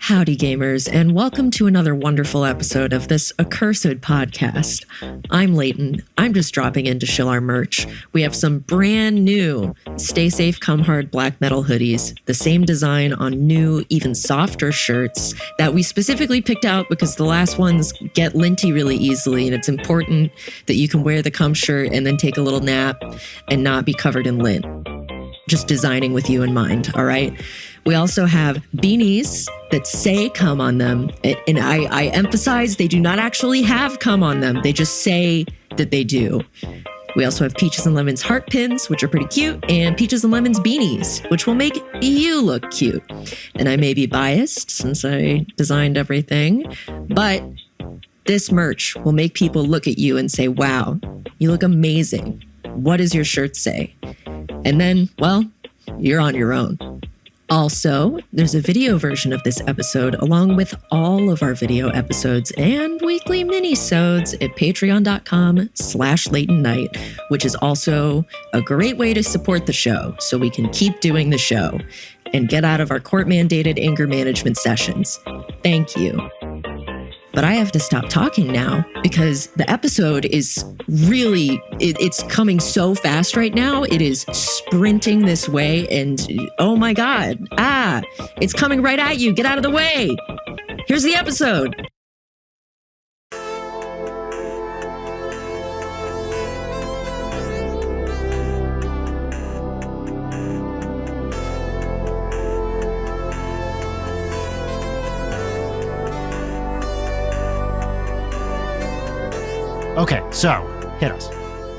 Howdy, gamers, and welcome to another wonderful episode of this accursed podcast. I'm Leighton. I'm just dropping in to shill our merch. We have some brand new Stay Safe Come Hard black metal hoodies, the same design on new, even softer shirts that we specifically picked out because the last ones get linty really easily, and it's important that you can wear the cum shirt and then take a little nap and not be covered in lint. Just designing with you in mind, all right? We also have beanies that say cum on them. And I emphasize they do not actually have cum on them. They just say that they do. We also have Peaches and Lemons heart pins, which are pretty cute, and Peaches and Lemons beanies, which will make you look cute. And I may be biased since I designed everything, but this merch will make people look at you and say, wow, you look amazing. What does your shirt say? And then, well, you're on your own. Also, there's a video version of this episode along with all of our video episodes and weekly mini-sodes at patreon.com/Leighton Night, which is also a great way to support the show so we can keep doing the show and get out of our court-mandated anger management sessions. Thank you. But I have to stop talking now because the episode is really, it's coming so fast right now. It is sprinting this way and oh my God, it's coming right at you. Get out of the way. Here's the episode. Okay, so hit us.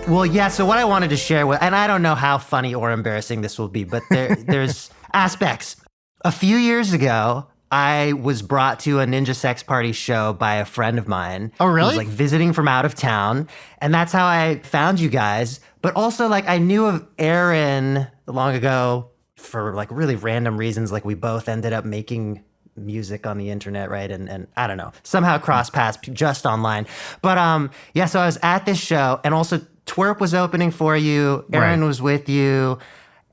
Well, yeah, so what I wanted to share with, and I don't know how funny or embarrassing this will be, but there's aspects. A few years ago, I was brought to a Ninja Sex Party show by a friend of mine. Oh, really? Who was like visiting from out of town. And that's how I found you guys. But also, like, I knew of Aaron long ago for like really random reasons. Like, we both ended up making music on the internet, right? And I don't know, somehow cross paths just online. But yeah, so I was at this show, and also Twerp was opening for you. Aaron was with you,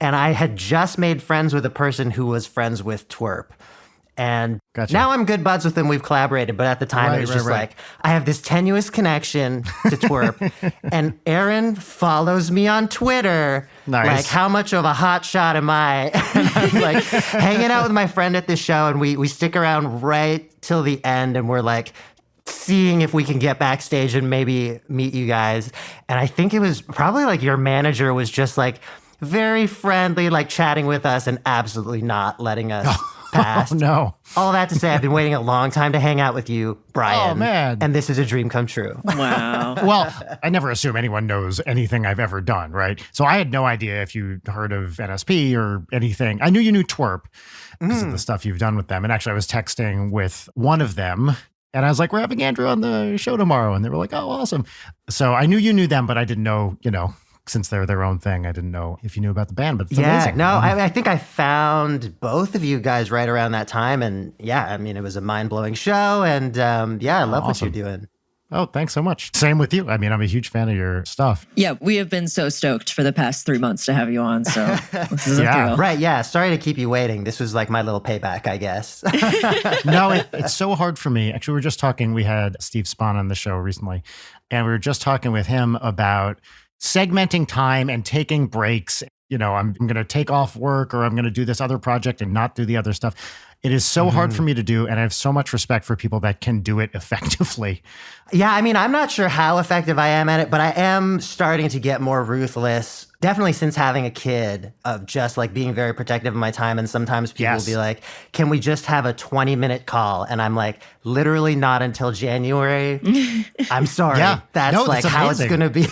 and I had just made friends with a person who was friends with Twerp. And now I'm good buds with him. We've collaborated, but at the time it was just like, I have this tenuous connection to Twerp, and Aaron follows me on Twitter. Nice. Like, how much of a hot shot am I? And I'm like hanging out with my friend at this show, and we stick around right till the end, and we're like seeing if we can get backstage and maybe meet you guys. And I think it was probably like your manager was just like very friendly, like chatting with us and absolutely not letting us past. Oh, no. All that to say, I've been waiting a long time to hang out with you, Brian. Oh, man. And this is a dream come true. Wow. Well, I never assume anyone knows anything I've ever done, right? So I had no idea if you heard of NSP or anything. I knew you knew Twerp because of the stuff you've done with them. And actually, I was texting with one of them, and I was like, we're having Andrew on the show tomorrow. And they were like, oh, awesome. So I knew you knew them, but I didn't know, since they're their own thing, I didn't know if you knew about the band, but it's amazing. No, I think I found both of you guys right around that time. And yeah, I mean, it was a mind-blowing show. And I love what you're doing. Oh, thanks so much. Same with you. I mean, I'm a huge fan of your stuff. Yeah, we have been so stoked for the past 3 months to have you on. So this is a thrill. Right. Yeah. Sorry to keep you waiting. This was like my little payback, I guess. No, it's so hard for me. Actually, we were just talking. We had Steve Spahn on the show recently, and we were just talking with him about segmenting time and taking breaks. I'm going to take off work, or I'm going to do this other project and not do the other stuff. It is so hard for me to do, and I have so much respect for people that can do it effectively. Yeah, I mean, I'm not sure how effective I am at it, but I am starting to get more ruthless. Definitely since having a kid, of just like being very protective of my time. And sometimes people will be like, can we just have a 20-minute call? And I'm like, literally not until January. I'm sorry. That's how it's going to be.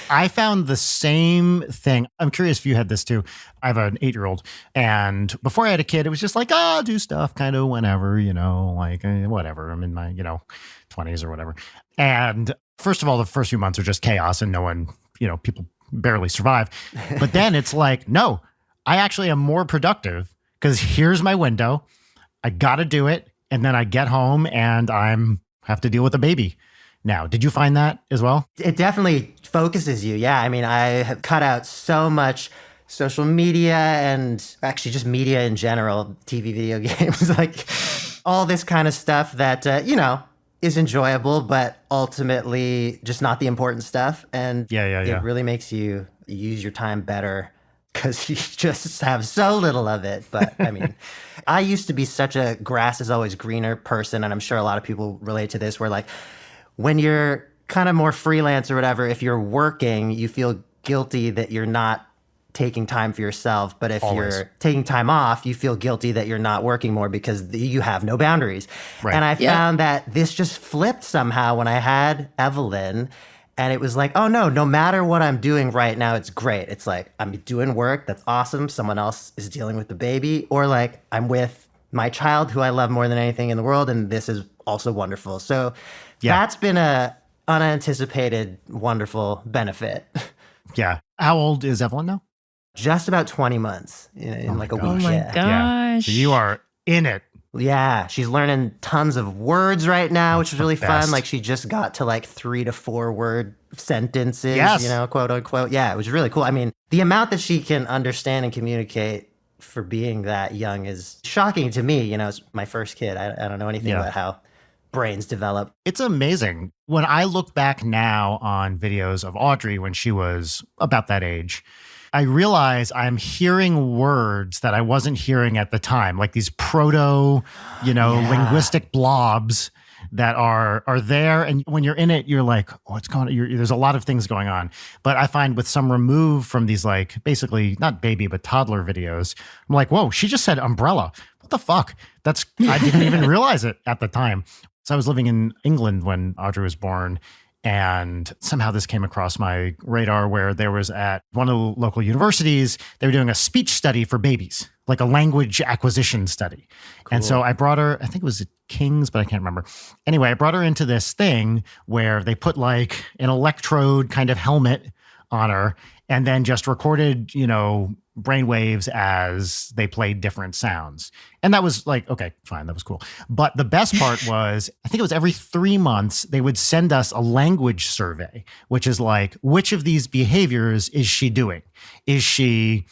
I found the same thing. I'm curious if you had this too. I have an 8-year-old, and before I had a kid, it was just like, I'll do stuff kind of whenever, whatever. I'm in my, 20s or whatever. And first of all, the first few months are just chaos, and no one, people barely survive. But then it's like, no, I actually am more productive because here's my window. I got to do it. And then I get home and have to deal with a baby now. Did you find that as well? It definitely focuses you. Yeah. I mean, I have cut out so much social media and actually just media in general, TV, video games, like all this kind of stuff that, is enjoyable, but ultimately just not the important stuff. And it really makes you use your time better because you just have so little of it. But I mean, I used to be such a grass is always greener person. And I'm sure a lot of people relate to this where like when you're kind of more freelance or whatever, if you're working, you feel guilty that you're not taking time for yourself. But if you're taking time off, you feel guilty that you're not working more because you have no boundaries. Right. And I found that this just flipped somehow when I had Evelyn. And it was like, oh no matter what I'm doing right now, it's great. It's like, I'm doing work, that's awesome. Someone else is dealing with the baby. Or like, I'm with my child who I love more than anything in the world. And this is also wonderful. So that's been a unanticipated, wonderful benefit. Yeah. How old is Evelyn now? Just about 20 months in like a week. Oh my gosh. Yeah. So you are in it. Yeah, she's learning tons of words right now, which is really fun. Like she just got to like 3 to 4 word sentences, quote unquote. Yeah, it was really cool. I mean, the amount that she can understand and communicate for being that young is shocking to me. It's my first kid. I don't know anything about how brains develop. It's amazing. When I look back now on videos of Audrey when she was about that age, I realize I'm hearing words that I wasn't hearing at the time, like these proto, linguistic blobs that are there. And when you're in it, you're like, what's going on? There's a lot of things going on. But I find with some remove from these, like, basically not baby, but toddler videos, I'm like, whoa, she just said umbrella. What the fuck? I didn't even realize it at the time. So I was living in England when Audrey was born. And somehow this came across my radar where there was at one of the local universities, they were doing a speech study for babies, like a language acquisition study. Cool. And so I brought her, I think it was at King's, but I can't remember. Anyway, I brought her into this thing where they put like an electrode kind of helmet on her and then just recorded, brainwaves as they played different sounds. And that was like, okay, fine, that was cool. But the best part was, I think it was every 3 months, they would send us a language survey, which is like, which of these behaviors is she doing? Is she,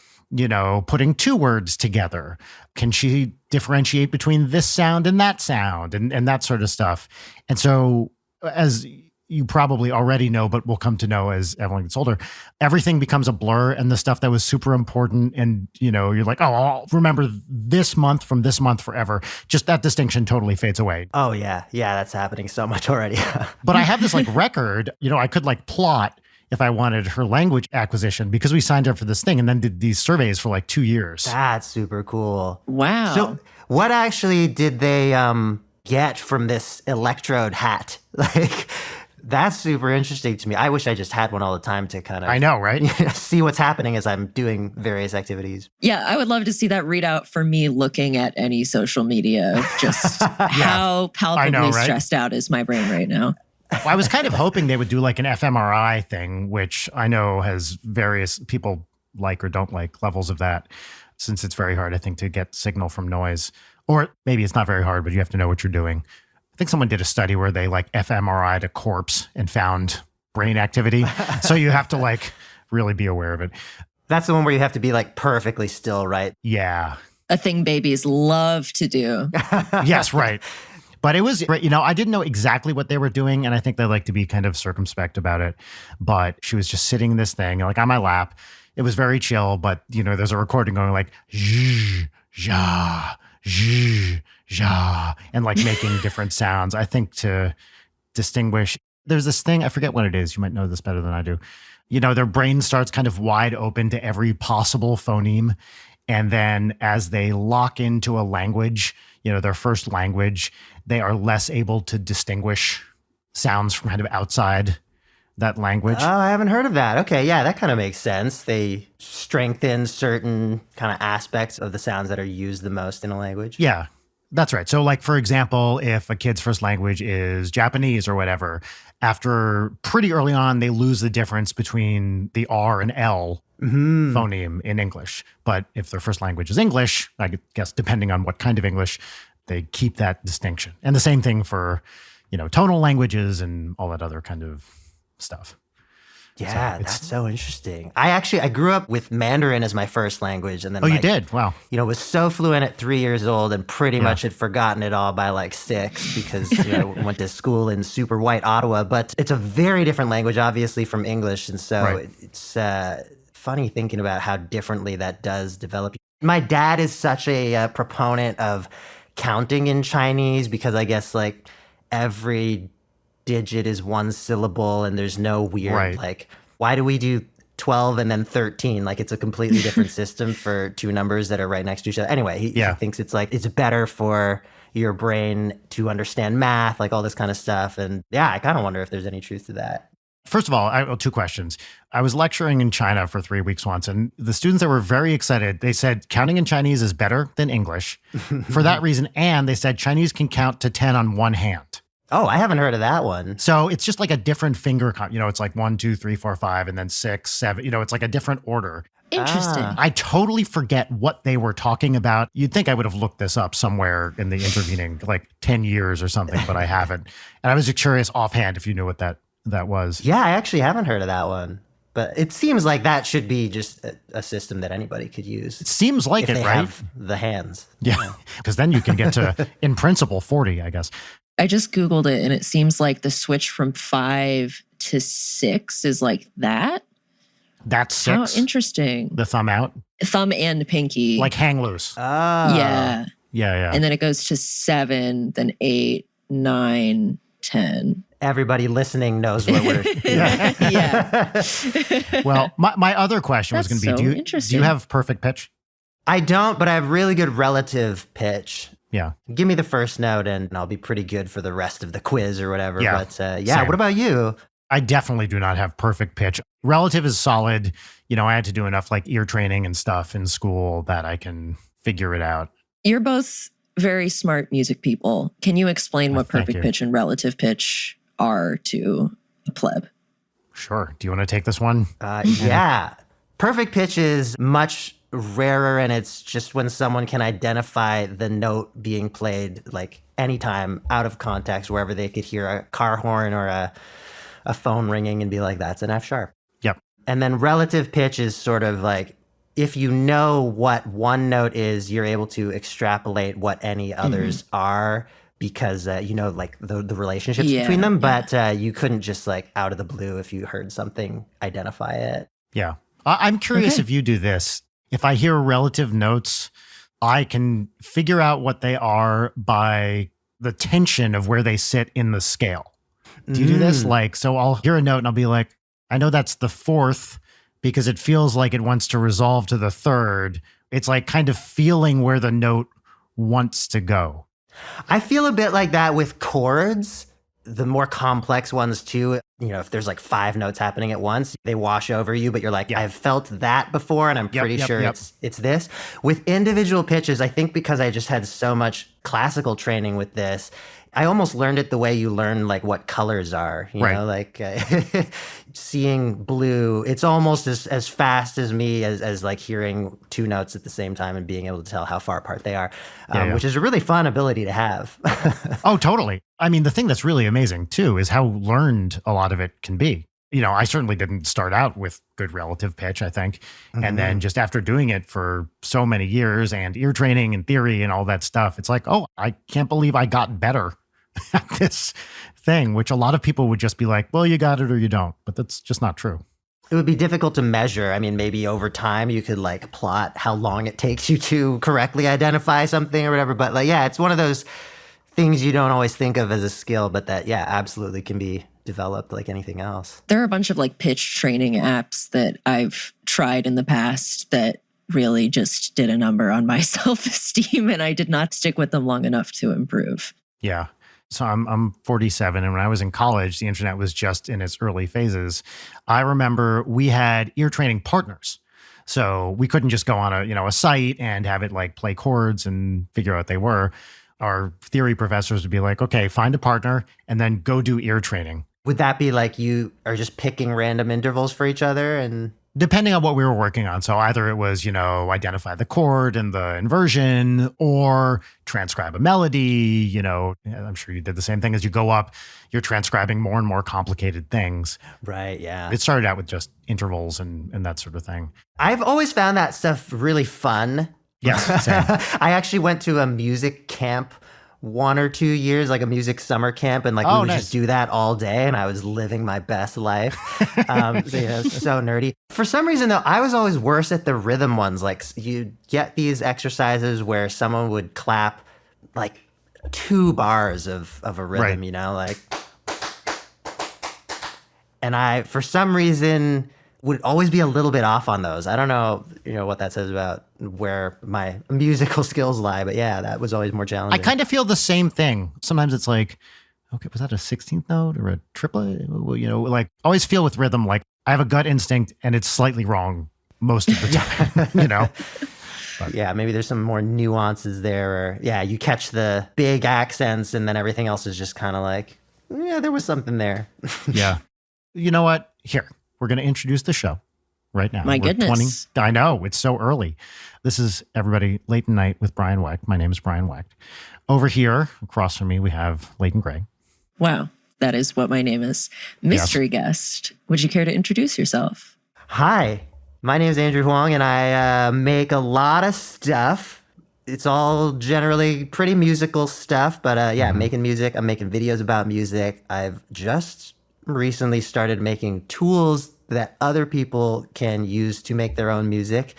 putting 2 words together? Can she differentiate between this sound and that sound and that sort of stuff? And so as you probably already know, but we'll come to know as Evelyn gets older, everything becomes a blur, and the stuff that was super important and, you're like, oh, I'll remember this month from this month forever. Just that distinction totally fades away. Oh, yeah. Yeah, that's happening so much already. But I have this like record, I could like plot if I wanted her language acquisition because we signed up for this thing and then did these surveys for like 2 years. That's super cool. Wow. So what actually did they get from this electrode hat? Like... That's super interesting to me. I wish I just had one all the time to kind of... I know, right? See what's happening as I'm doing various activities. Yeah, I would love to see that readout for me looking at any social media of just how palpably stressed out is my brain right now. Well, I was kind of hoping they would do like an fMRI thing, which I know has various people like or don't like levels of that, since it's very hard, I think, to get signal from noise. Or maybe it's not very hard, but you have to know what you're doing. I think someone did a study where they like fMRI'd a corpse and found brain activity. So you have to like really be aware of it. That's the one where you have to be like perfectly still, right? Yeah. A thing babies love to do. Yes, right. But it was, I didn't know exactly what they were doing. And I think they like to be kind of circumspect about it. But she was just sitting in this thing like on my lap. It was very chill, but there's a recording going like, zh, zha, zh, ja, and like making different sounds. I think to distinguish, there's this thing, I forget what it is. You might know this better than I do. Their brain starts kind of wide open to every possible phoneme. And then as they lock into a language, their first language, they are less able to distinguish sounds from kind of outside that language. Oh, I haven't heard of that. Okay, yeah, that kind of makes sense. They strengthen certain kind of aspects of the sounds that are used the most in a language. Yeah. That's right. So like, for example, if a kid's first language is Japanese or whatever, after pretty early on, they lose the difference between the R and L phoneme in English. But if their first language is English, I guess depending on what kind of English, they keep that distinction. And the same thing for, tonal languages and all that other kind of stuff. Yeah, that's so interesting. I grew up with Mandarin as my first language, and then you did? Wow. Was so fluent at 3 years old and pretty much had forgotten it all by like 6 because went to school in super white Ottawa. But it's a very different language, obviously, from English, and so it's funny thinking about how differently that does develop. My dad is such a proponent of counting in Chinese because I guess like every digit is one syllable and there's no weird like, why do we do 12 and then 13? Like it's a completely different system for two numbers that are right next to each other. Anyway, he thinks it's like it's better for your brain to understand math, like all this kind of stuff. And yeah, I kind of wonder if there's any truth to that. First of all, I have 2 questions. I was lecturing in China for 3 weeks once, and the students that were very excited, they said counting in Chinese is better than English for that reason. And they said Chinese can count to 10 on one hand. Oh, I haven't heard of that one. So it's just like a different finger count. It's like 1, 2, 3, 4, 5, and then 6, 7. It's like a different order. Interesting. I totally forget what they were talking about. You'd think I would have looked this up somewhere in the intervening like 10 years or something, but I haven't. And I was just curious offhand if you knew what that was. Yeah, I actually haven't heard of that one. But it seems like that should be just a system that anybody could use. It seems like if it, they right? Have the hands. Yeah, because then you can get to, in principle, 40, I guess. I just Googled it and it seems like the switch from 5 to 6 is like that. That's 6. How interesting. The thumb out. Thumb and pinky. Like hang loose. Oh. Yeah. Yeah. And then it goes to 7, then 8, 9, 10. Everybody listening knows what we're... Yeah. Well, my other question was going to be, do you have perfect pitch? I don't, but I have really good relative pitch. Yeah. Give me the first note and I'll be pretty good for the rest of the quiz or whatever. Yeah. But what about you? I definitely do not have perfect pitch. Relative is solid. I had to do enough like ear training and stuff in school that I can figure it out. You're both very smart music people. Can you explain what perfect pitch and relative pitch are to a pleb? Sure. Do you want to take this one? Yeah. Perfect pitch is much rarer, and it's just when someone can identify the note being played like anytime out of context, wherever they could hear a car horn or a phone ringing and be like, that's an F sharp. Yep. And then relative pitch is sort of like, if you know what one note is, you're able to extrapolate what any others are because like the relationships between them, but you couldn't just like out of the blue, if you heard something, identify it. Yeah. I'm curious if you do this. If I hear relative notes, I can figure out what they are by the tension of where they sit in the scale. Do you do this? Like, so I'll hear a note and I'll be like, I know that's the 4th because it feels like it wants to resolve to the 3rd. It's like kind of feeling where the note wants to go. I feel a bit like that with chords. The more complex ones too, if there's like 5 notes happening at once, they wash over you, but you're like, I've felt that before and I'm pretty sure it's this. With individual pitches, I think because I just had so much classical training with this, I almost learned it the way you learn like what colors are, you know, like seeing blue. It's almost as fast as me as like hearing 2 notes at the same time and being able to tell how far apart they are, which is a really fun ability to have. Oh, totally. I mean, the thing that's really amazing too is how learned a lot of it can be. I certainly didn't start out with good relative pitch, I think. And then just after doing it for so many years and ear training and theory and all that stuff, it's like, oh, I can't believe I got better at this thing, which a lot of people would just be like, well, you got it or you don't. But that's just not true. It would be difficult to measure. I mean, maybe over time you could like plot how long it takes you to correctly identify something or whatever. But like, yeah, it's one of those things you don't always think of as a skill, but that, absolutely can be developed like anything else. There are a bunch of like pitch training apps that I've tried in the past that really just did a number on my self-esteem, and I did not stick with them long enough to improve. Yeah. So I'm 47, and when I was in college, the internet was just in its early phases. I remember we had ear training partners. So we couldn't just go on a site and have it like play chords and figure out what they were. Our theory professors would be like, okay, find a partner and then go do ear training. Would that be like you are just picking random intervals for each other? And depending on what we were working on. So either it was, identify the chord and the inversion or transcribe a melody, I'm sure you did the same thing. As you go up, you're transcribing more and more complicated things. Right, yeah. It started out with just intervals and that sort of thing. I've always found that stuff really fun. Yes, same. I actually went to a music camp 1 or 2 years, like a music summer camp, and we would nice. just do that all day, and I was living my best life. So nerdy. For some reason, though, I was always worse at the rhythm ones. Like, you get these exercises where someone would clap like 2 bars of a rhythm, right. And I, for some reason, would always be a little bit off on those. I don't know, what that says about where my musical skills lie, but yeah, that was always more challenging. I kind of feel the same thing. Sometimes it's like, okay, was that a 16th note or a triplet? Well, always feel with rhythm, like I have a gut instinct and it's slightly wrong most of the time, But. Yeah, maybe there's some more nuances there. Or, you catch the big accents and then everything else is just kind of like, yeah, there was something there. Yeah. You know what? Here. We're going to introduce the show right now. My goodness. I know. It's so early. This is everybody Late Night with Brian Wecht. My name is Brian Wecht. Over here, across from me, we have Leighton Gray. Wow. That is what my name is. Mystery guest. Would you care to introduce yourself? Hi. My name is Andrew Huang, and I make a lot of stuff. It's all generally pretty musical stuff, but I'm making music. I'm making videos about music. I've just recently started making tools that other people can use to make their own music,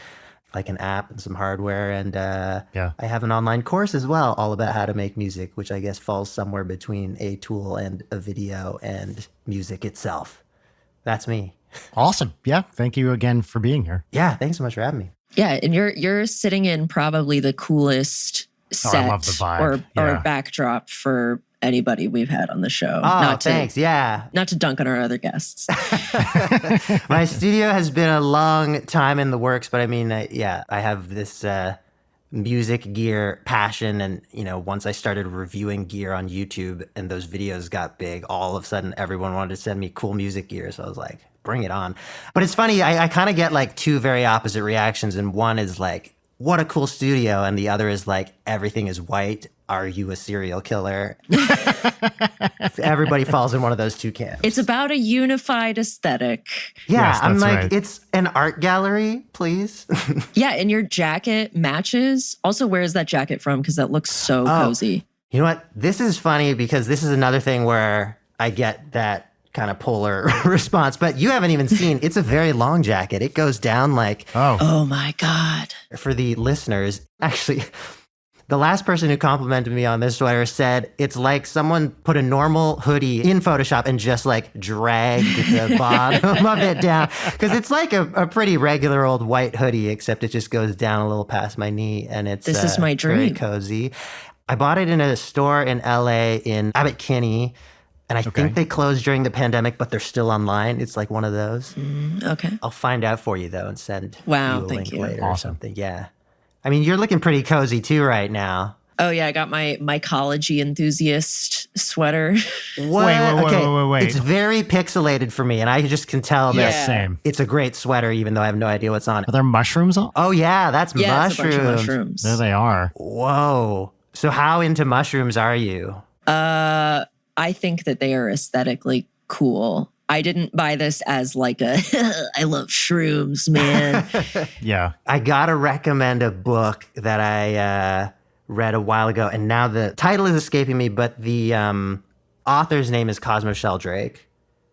like an app and some hardware. And I have an online course as well, all about how to make music, which I guess falls somewhere between a tool and a video and music itself. That's me. Awesome. Yeah. Thank you again for being here. Yeah. Thanks so much for having me. Yeah. And you're sitting in probably the coolest set I love the vibe. or backdrop for anybody we've had on the show. Oh, thanks. Yeah. Not to dunk on our other guests. My studio has been a long time in the works, but I mean, I have this music gear passion. And, once I started reviewing gear on YouTube and those videos got big, all of a sudden everyone wanted to send me cool music gear. So I was like, bring it on. But it's funny, I kind of get like 2 very opposite reactions. And one is like, what a cool studio. And the other is like, everything is white. Are you a serial killer? Everybody falls in one of those 2 camps. It's about a unified aesthetic. Yeah, yes, I'm like, right. It's an art gallery, please. Yeah, and your jacket matches. Also, where is that jacket from? Because that looks so cozy. You know what? This is funny because this is another thing where I get that kind of polar response, but you haven't even seen, it's a very long jacket. It goes down like, oh my God. For the listeners, actually, the last person who complimented me on this sweater said it's like someone put a normal hoodie in Photoshop and just like dragged the bottom of it down. Because it's like a pretty regular old white hoodie, except it just goes down a little past my knee, and it's this is my dream. Very cozy. I bought it in a store in LA in Abbot Kinney. And I think they closed during the pandemic, but they're still online. It's like one of those. Okay. I'll find out for you, though, and send you a link later or something. Yeah. I mean, you're looking pretty cozy, too, right now. Oh, yeah. I got my mycology enthusiast sweater. What? Wait. It's very pixelated for me, and I just can tell that same. It's a great sweater, even though I have no idea what's on it. Are there mushrooms on? Oh, yeah. That's Yeah, mushrooms. it's a bunch of mushrooms. There they are. Whoa. So how into mushrooms are you? I think that they are aesthetically cool. I didn't buy this as like a, I love shrooms, man. Yeah. I gotta recommend a book that I read a while ago, and now the title is escaping me, but the author's name is Cosmo Sheldrake.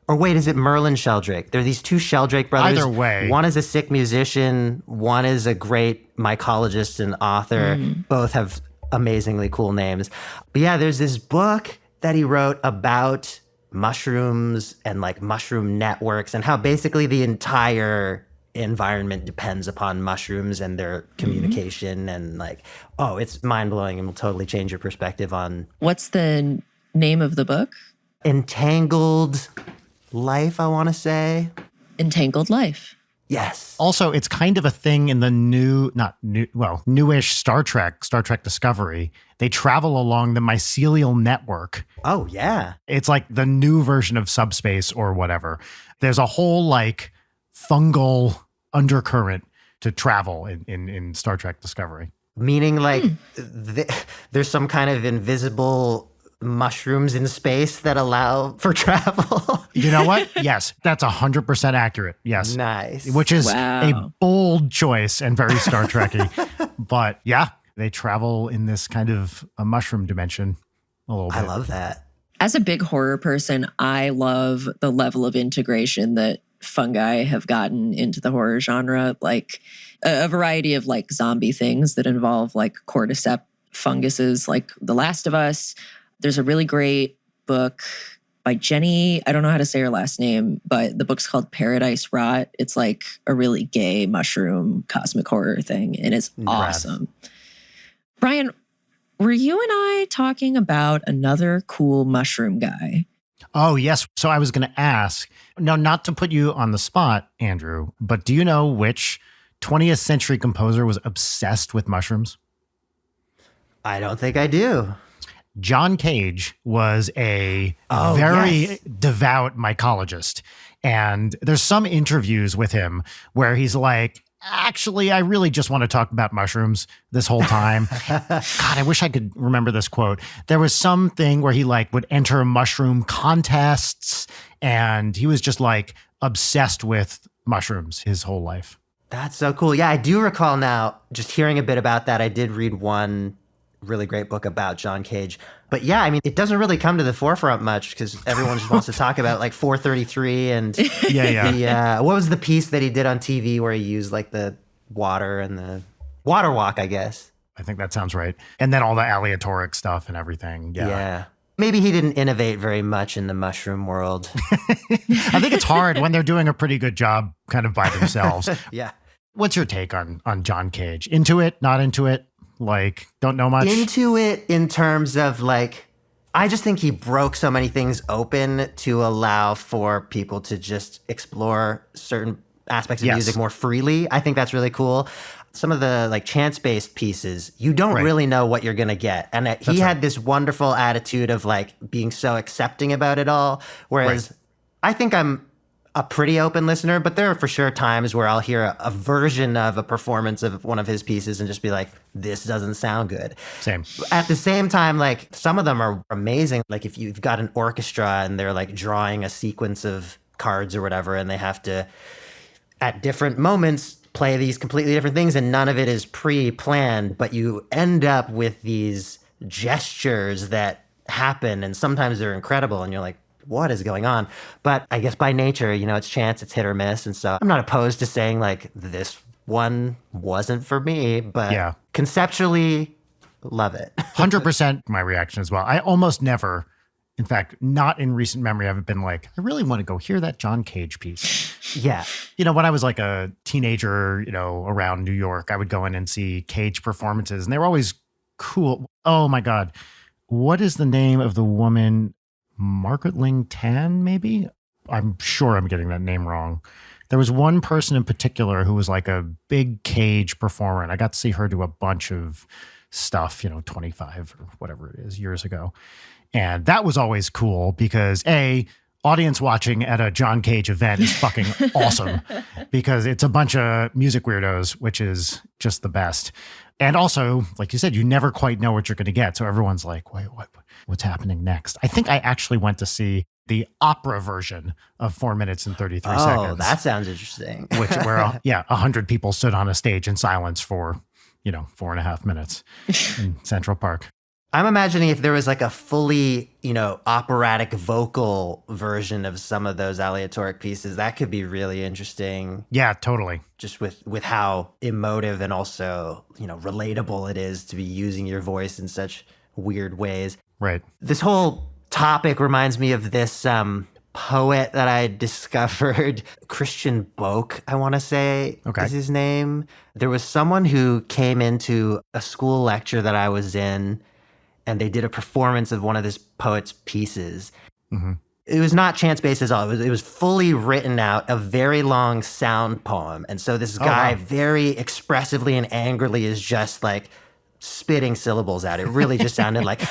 Or wait, is it Merlin Sheldrake? There are these 2 Sheldrake brothers. Either way. One is a sick musician, one is a great mycologist and author. Both have amazingly cool names. But yeah, there's this book that he wrote about mushrooms and like mushroom networks and how basically the entire environment depends upon mushrooms and their communication and like, it's mind-blowing and will totally change your perspective on. What's the name of the book? Entangled Life, I want to say. Entangled Life. Yes. Also, it's kind of a thing in the newish Star Trek Discovery. They travel along the mycelial network. Oh, yeah. It's like the new version of subspace or whatever. There's a whole like fungal undercurrent to travel in Star Trek Discovery. Meaning like there's some kind of invisible mushrooms in space that allow for travel. You know what? Yes, that's 100% accurate. Yes. Nice. Which is Wow. a bold choice and very Star Trekky. But yeah, they travel in this kind of a mushroom dimension a little bit. I love that. As a big horror person, I love the level of integration that fungi have gotten into the horror genre, like a variety of like zombie things that involve like cordyceps funguses, like The Last of Us. There's a really great book by Jenny. I don't know how to say her last name, but the book's called Paradise Rot. It's like a really gay mushroom cosmic horror thing, and it's awesome. Brian, were you and I talking about another cool mushroom guy? Oh, yes. So I was going to ask, now, not to put you on the spot, Andrew, but do you know which 20th century composer was obsessed with mushrooms? I don't think I do. John Cage was a very devout mycologist. And there's some interviews with him where he's like, actually, I really just want to talk about mushrooms this whole time. God, I wish I could remember this quote. There was something where he like would enter mushroom contests and he was just like obsessed with mushrooms his whole life. That's so cool. Yeah, I do recall now just hearing a bit about that. I did read one really great book about John Cage. But yeah, I mean, it doesn't really come to the forefront much because everyone just wants to talk about like 433 and what was the piece that he did on TV where he used like the water and the water walk, I guess. I think that sounds right. And then all the aleatoric stuff and everything. Yeah. Maybe he didn't innovate very much in the mushroom world. I think it's hard when they're doing a pretty good job kind of by themselves. Yeah. What's your take on John Cage? Into it, not into it? Like, don't know much? Into it in terms of like, I just think he broke so many things open to allow for people to just explore certain aspects of music more freely. I think that's really cool. Some of the like chance-based pieces, you don't really know what you're going to get. And he had this wonderful attitude of like being so accepting about it all. Whereas I think I'm a pretty open listener, but there are for sure times where I'll hear a version of a performance of one of his pieces and just be like, this doesn't sound good. Same. At the same time, like some of them are amazing. Like if you've got an orchestra and they're like drawing a sequence of cards or whatever, and they have to, at different moments, play these completely different things and none of it is pre-planned, but you end up with these gestures that happen and sometimes they're incredible and you're like, what is going on? But I guess by nature, you know, it's chance, it's hit or miss. And so I'm not opposed to saying like this one wasn't for me, but conceptually love it. 100% my reaction as well. I almost never, in fact, not in recent memory, I've been like, I really want to go hear that John Cage piece. Yeah. You know, when I was like a teenager, you know, around New York, I would go in and see Cage performances and they were always cool. Oh my God. What is the name of the woman? Margaret Ling Tan, maybe? I'm sure I'm getting that name wrong. There was one person in particular who was like a big Cage performer, and I got to see her do a bunch of stuff, you know, 25 or whatever it is, years ago. And that was always cool because audience watching at a John Cage event is fucking awesome because it's a bunch of music weirdos, which is just the best. And also, like you said, you never quite know what you're going to get. So everyone's like, wait, what's happening next? I think I actually went to see the opera version of 4 minutes and 33 seconds. Oh, that sounds interesting. where 100 people stood on a stage in silence for, 4.5 minutes in Central Park. I'm imagining if there was like a fully, operatic vocal version of some of those aleatoric pieces, that could be really interesting. Yeah, totally. Just with how emotive and also, relatable it is to be using your voice in such weird ways. Right. This whole topic reminds me of this poet that I discovered, Christian Boak, I want to say is his name. There was someone who came into a school lecture that I was in, and they did a performance of one of this poet's pieces. Mm-hmm. It was not chance-based at all. It was fully written out, a very long sound poem. And so this guy very expressively and angrily is just like spitting syllables out. It really just sounded like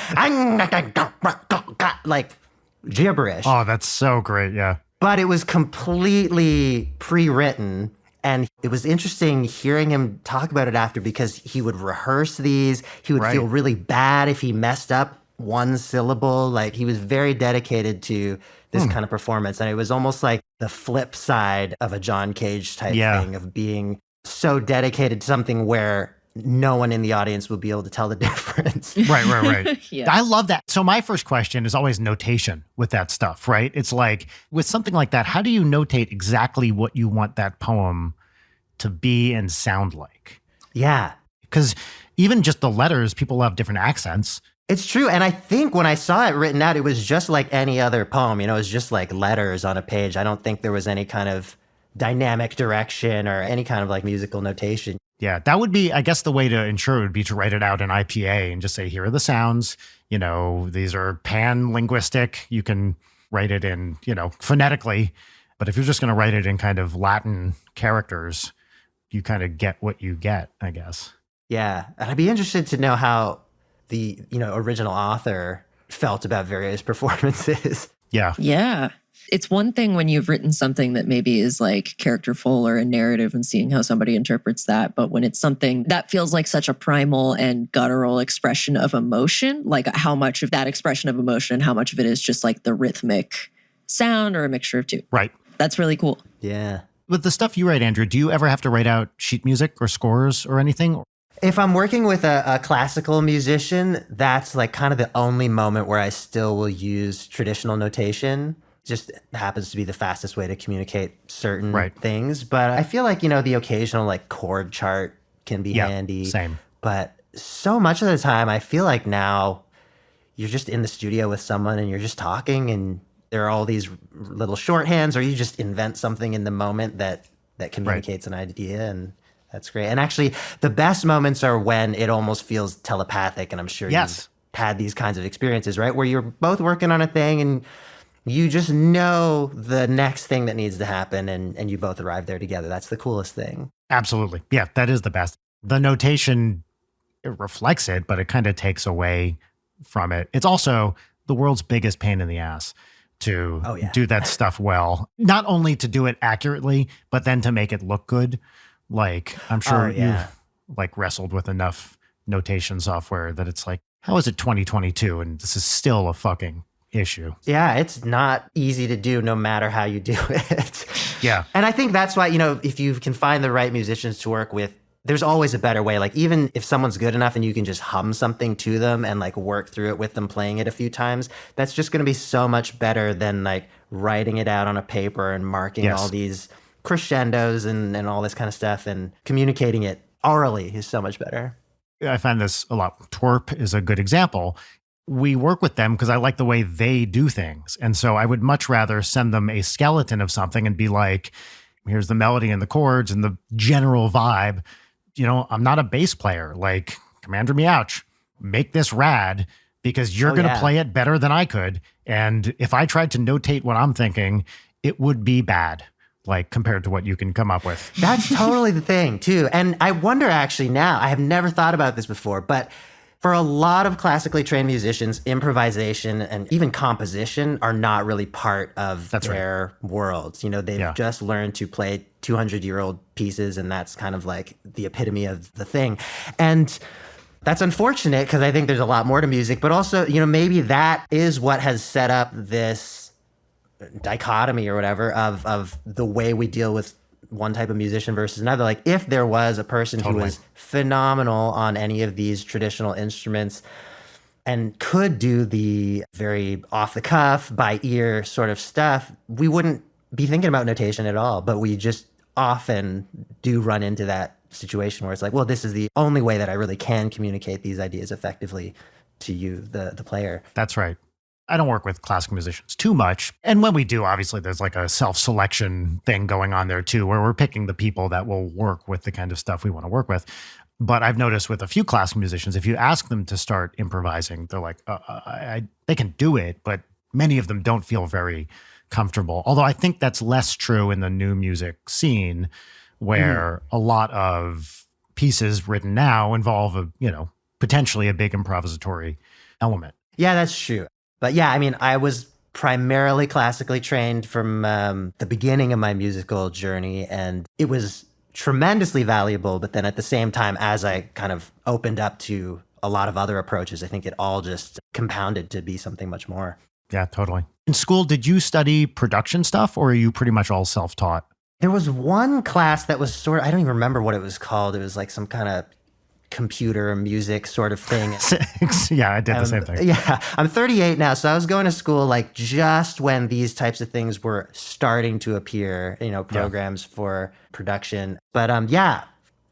gibberish. Oh, that's so great, yeah. But it was completely pre-written. And it was interesting hearing him talk about it after, because he would rehearse these. He would feel really bad if he messed up one syllable. Like, he was very dedicated to this kind of performance. And it was almost like the flip side of a John Cage type thing, of being so dedicated to something where no one in the audience will be able to tell the difference. Right. Yeah. I love that. So my first question is always notation with that stuff, right? It's like, with something like that, how do you notate exactly what you want that poem to be and sound like? Yeah. Because even just the letters, people have different accents. It's true. And I think when I saw it written out, it was just like any other poem. You know, it was just like letters on a page. I don't think there was any kind of dynamic direction or any kind of like musical notation. Yeah, that would be, I guess the way to ensure would be to write it out in IPA and just say, here are the sounds. You know, these are pan-linguistic. You can write it in, you know, phonetically. But if you're just going to write it in kind of Latin characters, you kind of get what you get, I guess. Yeah. And I'd be interested to know how the, you know, original author felt about various performances. Yeah. Yeah. It's one thing when you've written something that maybe is like characterful or a narrative and seeing how somebody interprets that. But when it's something that feels like such a primal and guttural expression of emotion, like how much of that expression of emotion, how much of it is just like the rhythmic sound or a mixture of two. Right. That's really cool. Yeah. With the stuff you write, Andrew, do you ever have to write out sheet music or scores or anything? If I'm working with a classical musician, that's like kind of the only moment where I still will use traditional notation. Just happens to be the fastest way to communicate certain things. But I feel like, you know, the occasional like chord chart can be handy. Same. But so much of the time, I feel like now you're just in the studio with someone and you're just talking, and there are all these little shorthands, or you just invent something in the moment that communicates an idea, and that's great. And actually, the best moments are when it almost feels telepathic, and I'm sure you've had these kinds of experiences, right? Where you're both working on a thing and you just know the next thing that needs to happen, and you both arrive there together. That's the coolest thing. Absolutely. Yeah, that is the best. The notation, it reflects it, but it kind of takes away from it. It's also the world's biggest pain in the ass to do that stuff well. Not only to do it accurately, but then to make it look good. Like, I'm sure you've like wrestled with enough notation software that it's like, how is it 2022 and this is still a fucking issue? Yeah, it's not easy to do no matter how you do it. Yeah. And I think that's why, you know, if you can find the right musicians to work with, there's always a better way. Like, even if someone's good enough and you can just hum something to them and like work through it with them playing it a few times, that's just going to be so much better than like writing it out on a paper and marking all these crescendos and all this kind of stuff, and communicating it orally is so much better. I find this a lot. Twerp is a good example. We work with them because I like the way they do things. And so I would much rather send them a skeleton of something and be like, here's the melody and the chords and the general vibe. You know, I'm not a bass player. Like, Commander Meouch, make this rad because you're going to play it better than I could. And if I tried to notate what I'm thinking, it would be bad, like compared to what you can come up with. That's totally the thing too. And I wonder actually now, I have never thought about this before, but for a lot of classically trained musicians, improvisation and even composition are not really part of their worlds. You know, they've just learned to play 200-year-old pieces, and that's kind of like the epitome of the thing. And that's unfortunate because I think there's a lot more to music, but also, you know, maybe that is what has set up this dichotomy or whatever of the way we deal with one type of musician versus another. Like, if there was a person who was phenomenal on any of these traditional instruments and could do the very off the cuff, by ear sort of stuff, we wouldn't be thinking about notation at all. But we just often do run into that situation where it's like, well, this is the only way that I really can communicate these ideas effectively to you, the player. That's right. I don't work with classical musicians too much. And when we do, obviously, there's like a self-selection thing going on there too, where we're picking the people that will work with the kind of stuff we want to work with. But I've noticed with a few classical musicians, if you ask them to start improvising, they're like, they can do it, but many of them don't feel very comfortable. Although I think that's less true in the new music scene, where a lot of pieces written now involve potentially a big improvisatory element. Yeah, that's true. But yeah, I mean, I was primarily classically trained from the beginning of my musical journey, and it was tremendously valuable. But then at the same time, as I kind of opened up to a lot of other approaches, I think it all just compounded to be something much more. Yeah, totally. In school, did you study production stuff or are you pretty much all self-taught? There was one class that was I don't even remember what it was called. It was like some kind of computer music sort of thing. Yeah, I did the same thing. Yeah, I'm 38 now, so I was going to school like just when these types of things were starting to appear, programs for production. But yeah,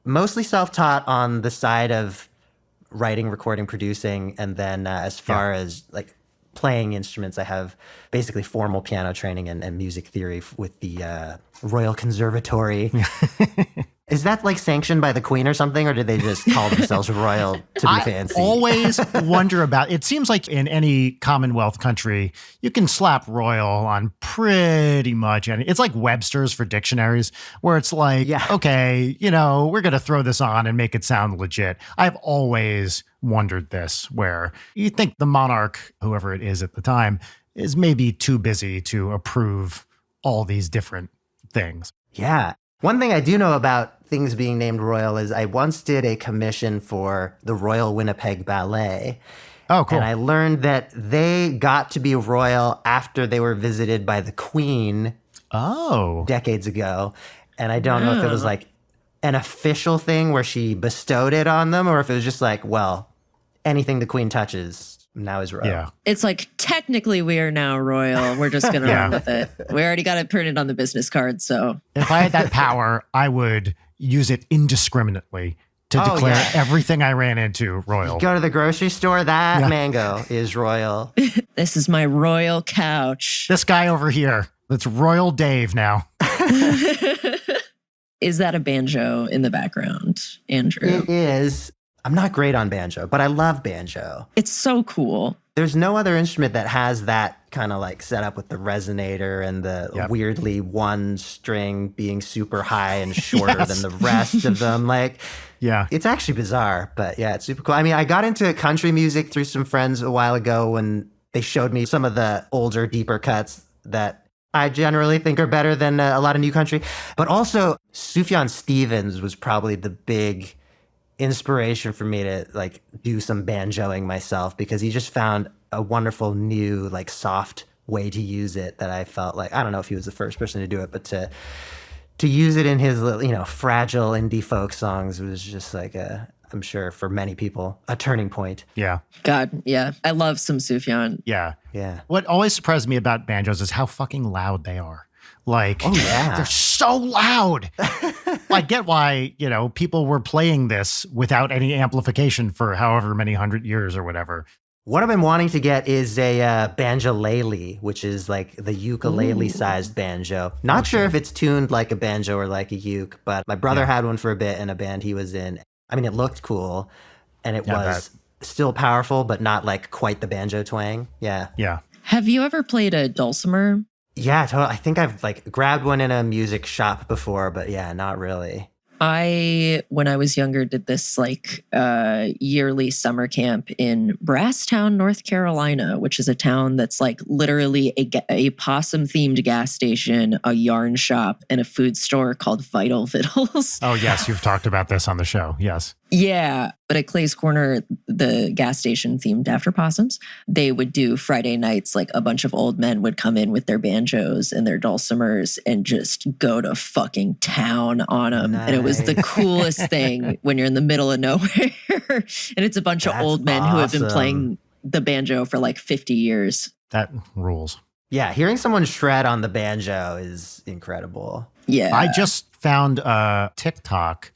mostly self-taught on the side of writing, recording, producing, and then as far as like playing instruments, I have basically formal piano training and music theory with the Royal Conservatory. Is that like sanctioned by the Queen or something, or did they just call themselves royal to be fancy? I always wonder about, it seems like in any Commonwealth country, you can slap royal on pretty much any, it's like Webster's for dictionaries, where it's like, okay, we're going to throw this on and make it sound legit. I've always wondered this, where you think the monarch, whoever it is at the time, is maybe too busy to approve all these different things. Yeah. One thing I do know about things being named royal is I once did a commission for the Royal Winnipeg Ballet. Oh, cool. And I learned that they got to be royal after they were visited by the Queen decades ago. And I don't know if it was like an official thing where she bestowed it on them or if it was just like, well, anything the Queen touches now is royal. Yeah. It's like, technically we are now royal. We're just going to run with it. We already got it printed on the business card, so. If I had that power, I would use it indiscriminately to declare everything I ran into royal. You go to the grocery store, that mango is royal. This is my royal couch. This guy over here, that's Royal Dave now. Is that a banjo in the background, Andrew? It is. I'm not great on banjo, but I love banjo. It's so cool. There's no other instrument that has that kind of like setup with the resonator and the weirdly one string being super high and shorter than the rest of them. Like, it's actually bizarre, but yeah, it's super cool. I mean, I got into country music through some friends a while ago when they showed me some of the older, deeper cuts that I generally think are better than a lot of new country. But also, Sufjan Stevens was probably the big inspiration for me to like do some banjoing myself because he just found a wonderful new like soft way to use it that I felt like, I don't know if he was the first person to do it, but to use it in his fragile indie folk songs was just like I'm sure for many people a turning point. Yeah. God, yeah. I love some Sufjan. Yeah. Yeah. What always surprised me about banjos is how fucking loud they are. Like, they're so loud. I get why, people were playing this without any amplification for however many 100 years or whatever. What I've been wanting to get is a banjolele, which is like the ukulele-sized banjo. Not sure if it's tuned like a banjo or like a uke, but my brother had one for a bit in a band he was in. I mean, it looked cool, and it was still powerful, but not like quite the banjo twang. Yeah. Yeah. Have you ever played a dulcimer? Yeah, totally. I think I've like grabbed one in a music shop before, but yeah, not really. When I was younger, did this like yearly summer camp in Brasstown, North Carolina, which is a town that's like literally a possum-themed gas station, a yarn shop, and a food store called Vital Vittles. Oh, yes. You've talked about this on the show. Yes. Yeah. But at Clay's Corner, the gas station themed after possums, they would do Friday nights, like a bunch of old men would come in with their banjos and their dulcimers and just go to fucking town on them. Nice. And it was the coolest thing when you're in the middle of nowhere. And it's a bunch of old men who have been playing the banjo for like 50 years. That rules. Yeah. Hearing someone shred on the banjo is incredible. Yeah. I just found a TikTok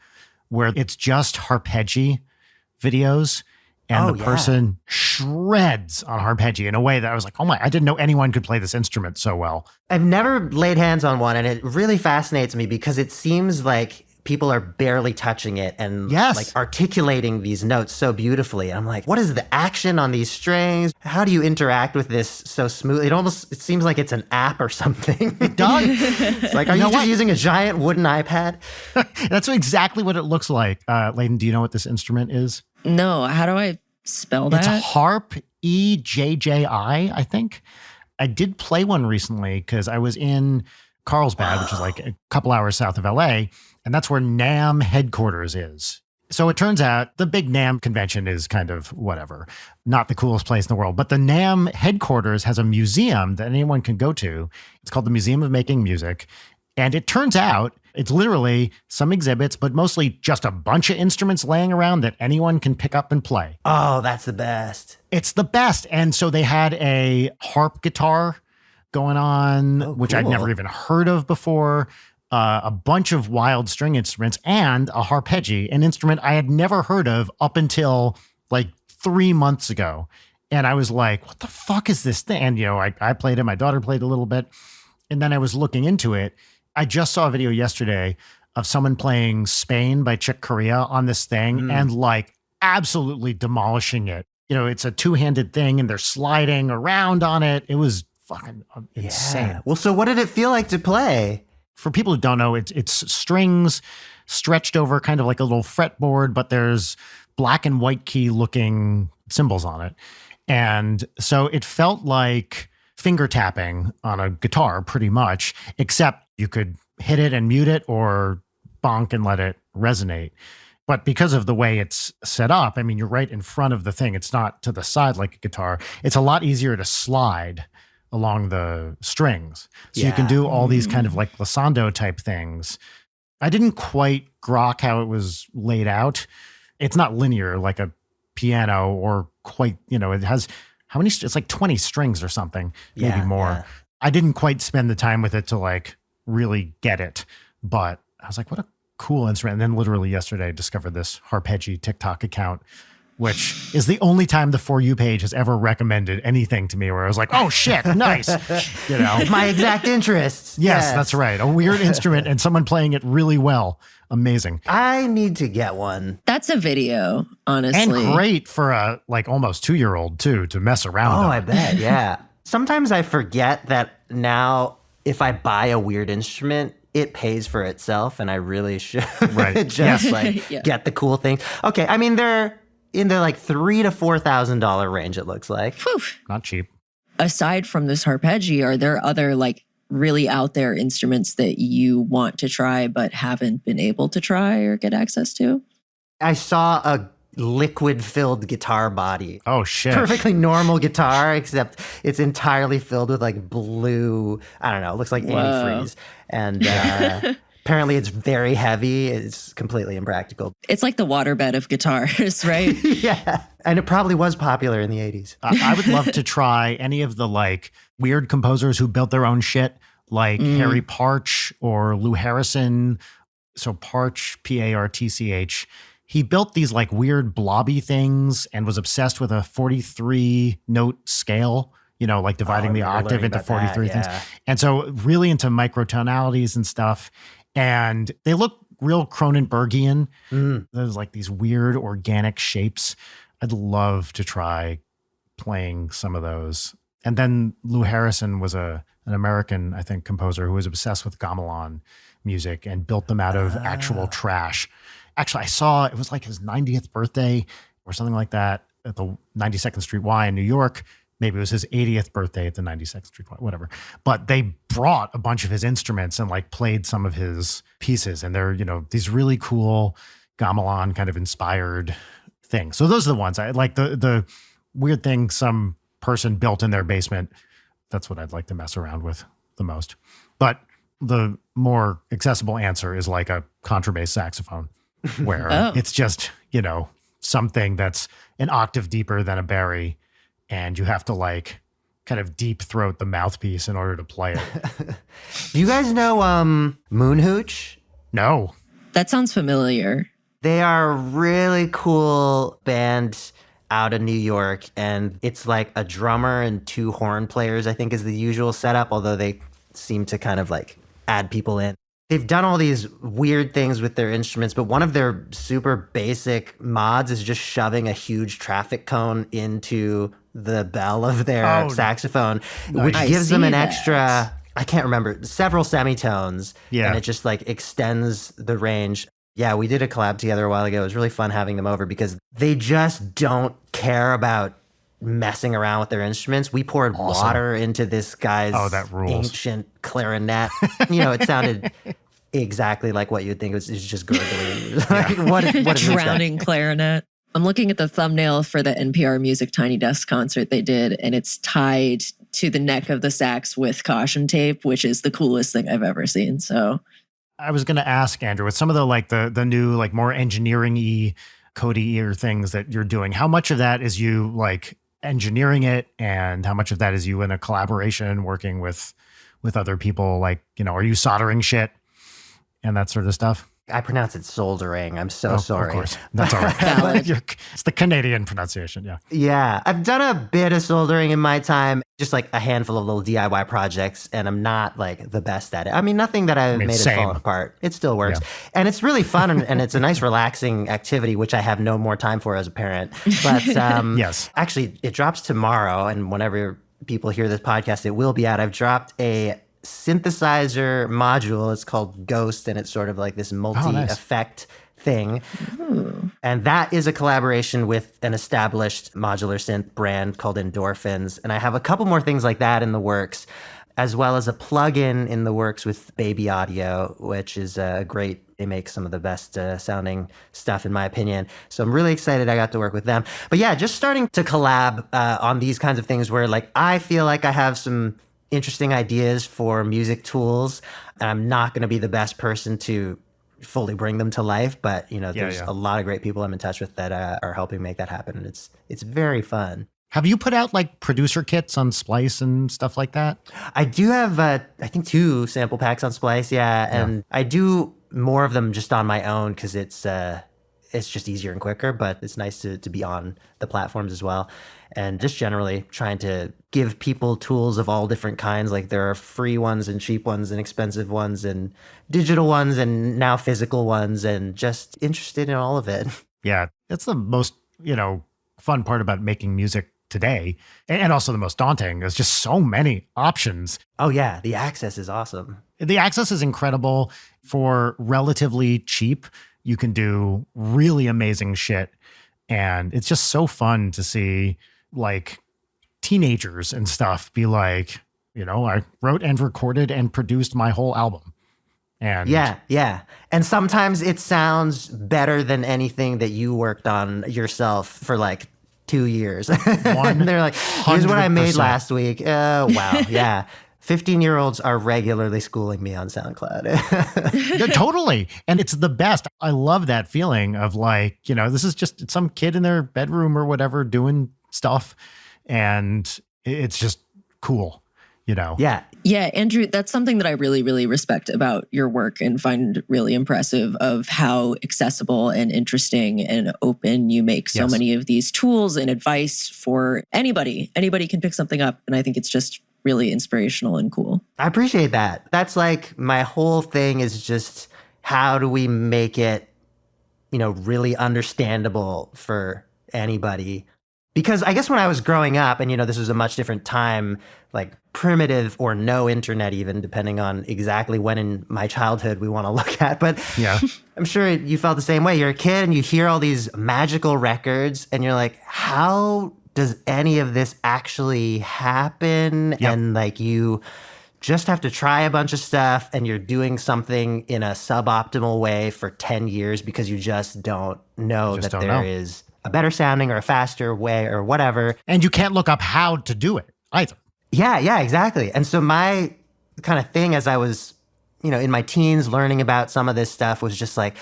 where it's just arpeggi videos and the person shreds on arpeggi in a way that I was like, oh my, I didn't know anyone could play this instrument so well. I've never laid hands on one, and it really fascinates me because it seems like people are barely touching it and like articulating these notes so beautifully. I'm like, what is the action on these strings? How do you interact with this so smooth? It seems like it's an app or something. It does. It's like, are you just using a giant wooden iPad? That's exactly what it looks like. Layden, do you know what this instrument is? No. How do I spell that? It's a harp, EJJI, I think. I did play one recently because I was in Carlsbad, which is like a couple hours south of LA. And that's where NAMM headquarters is. So it turns out the big NAMM convention is kind of whatever, not the coolest place in the world. But the NAMM headquarters has a museum that anyone can go to. It's called the Museum of Making Music. And it turns out it's literally some exhibits, but mostly just a bunch of instruments laying around that anyone can pick up and play. Oh, that's the best. It's the best. And so they had a harp guitar going on, which I'd never even heard of before. A bunch of wild string instruments and a harpeggi, an instrument I had never heard of up until like 3 months ago. And I was like, what the fuck is this thing? And, I played it. My daughter played a little bit. And then I was looking into it. I just saw a video yesterday of someone playing Spain by Chick Corea on this thing and like absolutely demolishing it. It's a two-handed thing and they're sliding around on it. It was fucking insane. Yeah. Well, so what did it feel like to play? For people who don't know, it's strings stretched over kind of like a little fretboard, but there's black and white key looking symbols on it. And so it felt like finger tapping on a guitar pretty much, except you could hit it and mute it or bonk and let it resonate. But because of the way it's set up, I mean, you're right in front of the thing. It's not to the side like a guitar. It's a lot easier to slide along the strings. So you can do all these kind of like glissando type things. I didn't quite grok how it was laid out. It's not linear like a piano or quite, it has how many, it's like 20 strings or something, maybe more. Yeah. I didn't quite spend the time with it to like really get it, but I was like, what a cool instrument. And then literally yesterday I discovered this harpeggi TikTok account, which is the only time the For You page has ever recommended anything to me where I was like, oh shit, nice. My exact interests. Yes, that's right. A weird instrument and someone playing it really well. Amazing. I need to get one. That's a video, honestly. And great for a like almost 2-year-old too, to mess around on. I bet, yeah. Sometimes I forget that now if I buy a weird instrument, it pays for itself and I really should just get the cool thing. Okay, I mean, they're in the like $3,000 to $4,000 range, it looks like. Whew. Not cheap. Aside from this harpeggi, are there other like really out there instruments that you want to try but haven't been able to try or get access to? I saw a liquid-filled guitar body. Oh, shit. Perfectly normal guitar, except it's entirely filled with like blue, I don't know, it looks like antifreeze. And apparently it's very heavy. It's completely impractical. It's like the waterbed of guitars, right? Yeah. And it probably was popular in the 80s. I would love to try any of the like weird composers who built their own shit, like Harry Partch or Lou Harrison. So Partch, P-A-R-T-C-H. He built these like weird blobby things and was obsessed with a 43 note scale, like dividing the octave into 43 things. And so really into microtonalities and stuff. And they look real Cronenbergian. There's like these weird organic shapes. I'd love to try playing some of those. And then Lou Harrison was an American, I think, composer who was obsessed with gamelan music and built them out of actual trash. Actually, I saw, it was like his 90th birthday or something like that at the 92nd Street Y in New York. Maybe it was his 80th birthday at the 92nd Street Y, whatever. But they brought a bunch of his instruments and like played some of his pieces. And they're, these really cool gamelan kind of inspired things. So those are the ones I like, the weird thing some person built in their basement. That's what I'd like to mess around with the most. But the more accessible answer is like a contrabass saxophone. Where it's just, something that's an octave deeper than a bari, and you have to like kind of deep throat the mouthpiece in order to play it. Do you guys know Moon Hooch? No. That sounds familiar. They are a really cool band out of New York, and it's like a drummer and 2 horn players, I think is the usual setup, although they seem to kind of like add people in. They've done all these weird things with their instruments, but one of their super basic mods is just shoving a huge traffic cone into the bell of their saxophone, which gives them an extra, I can't remember, several semitones. Yeah. And it just like extends the range. Yeah, we did a collab together a while ago. It was really fun having them over because they just don't care about messing around with their instruments. We poured water into this guy's ancient clarinet. It exactly like what you'd think. It's just gurgling. Like, what did we expect? Drowning clarinet. I'm looking at the thumbnail for the NPR Music Tiny Desk concert they did, and it's tied to the neck of the sax with caution tape, which is the coolest thing I've ever seen. So I was going to ask Andrew, with some of the new, like, more engineering-y, codey things that you're doing, how much of that is you like engineering it, and how much of that is you in a collaboration working with other people? Like, are you soldering shit and that sort of stuff? I pronounce it soldering. I'm so sorry. Of course. That's all right. It's the Canadian pronunciation. Yeah. Yeah. I've done a bit of soldering in my time, just like a handful of little DIY projects, and I'm not like the best at it. I mean, nothing that I've made it fall apart. It still works. Yeah. And it's really fun, and it's a nice relaxing activity, which I have no more time for as a parent. But yes. Actually, it drops tomorrow, and whenever people hear this podcast, it will be out. I've dropped a synthesizer module. It's called Ghost, and it's sort of like this multi-effect thing. Ooh. And that is a collaboration with an established modular synth brand called Endorphins. And I have a couple more things like that in the works, as well as a plugin in the works with Baby Audio, which is great. They make some of the best sounding stuff, in my opinion. So I'm really excited I got to work with them. But yeah, just starting to collab on these kinds of things where, like, I feel like I have some interesting ideas for music tools, and I'm not going to be the best person to fully bring them to life, but there's a lot of great people I'm in touch with that are helping make that happen, and it's very fun. Have you put out like producer kits on Splice and stuff like that? I do have I think 2 sample packs on Splice, and I do more of them just on my own because it's just easier and quicker, but it's nice to be on the platforms as well. And just generally trying to give people tools of all different kinds. Like, there are free ones and cheap ones and expensive ones and digital ones and now physical ones, and just interested in all of it. Yeah, that's the most, fun part about making music today. And also the most daunting. There's just so many options. Oh yeah, the access is awesome. The access is incredible. For relatively cheap, you can do really amazing shit. And it's just so fun to see, like, teenagers and stuff be like, I wrote and recorded and produced my whole album. And yeah. And sometimes it sounds better than anything that you worked on yourself for like 2 years. And they're like, here's what I made last week. Wow. Yeah. 15-year-olds are regularly schooling me on SoundCloud. Totally. And it's the best. I love that feeling of like, this is just some kid in their bedroom or whatever doing stuff. And it's just cool, Yeah. Yeah, Andrew, that's something that I really, really respect about your work and find really impressive, of how accessible and interesting and open you make so many of these tools and advice for anybody. Anybody can pick something up. And I think it's just really inspirational and cool. I appreciate that. That's like my whole thing, is just how do we make it, really understandable for anybody? Because I guess when I was growing up, and this was a much different time, like primitive or no internet, even depending on exactly when in my childhood we want to look at. But yeah, I'm sure you felt the same way. You're a kid and you hear all these magical records and you're like, how does any of this actually happen? Yep. And like, you just have to try a bunch of stuff, and you're doing something in a suboptimal way for 10 years because you just don't know that there is a better sounding or a faster way or whatever. And you can't look up how to do it either. Yeah, exactly. And so my kind of thing as I was, in my teens learning about some of this stuff was just like,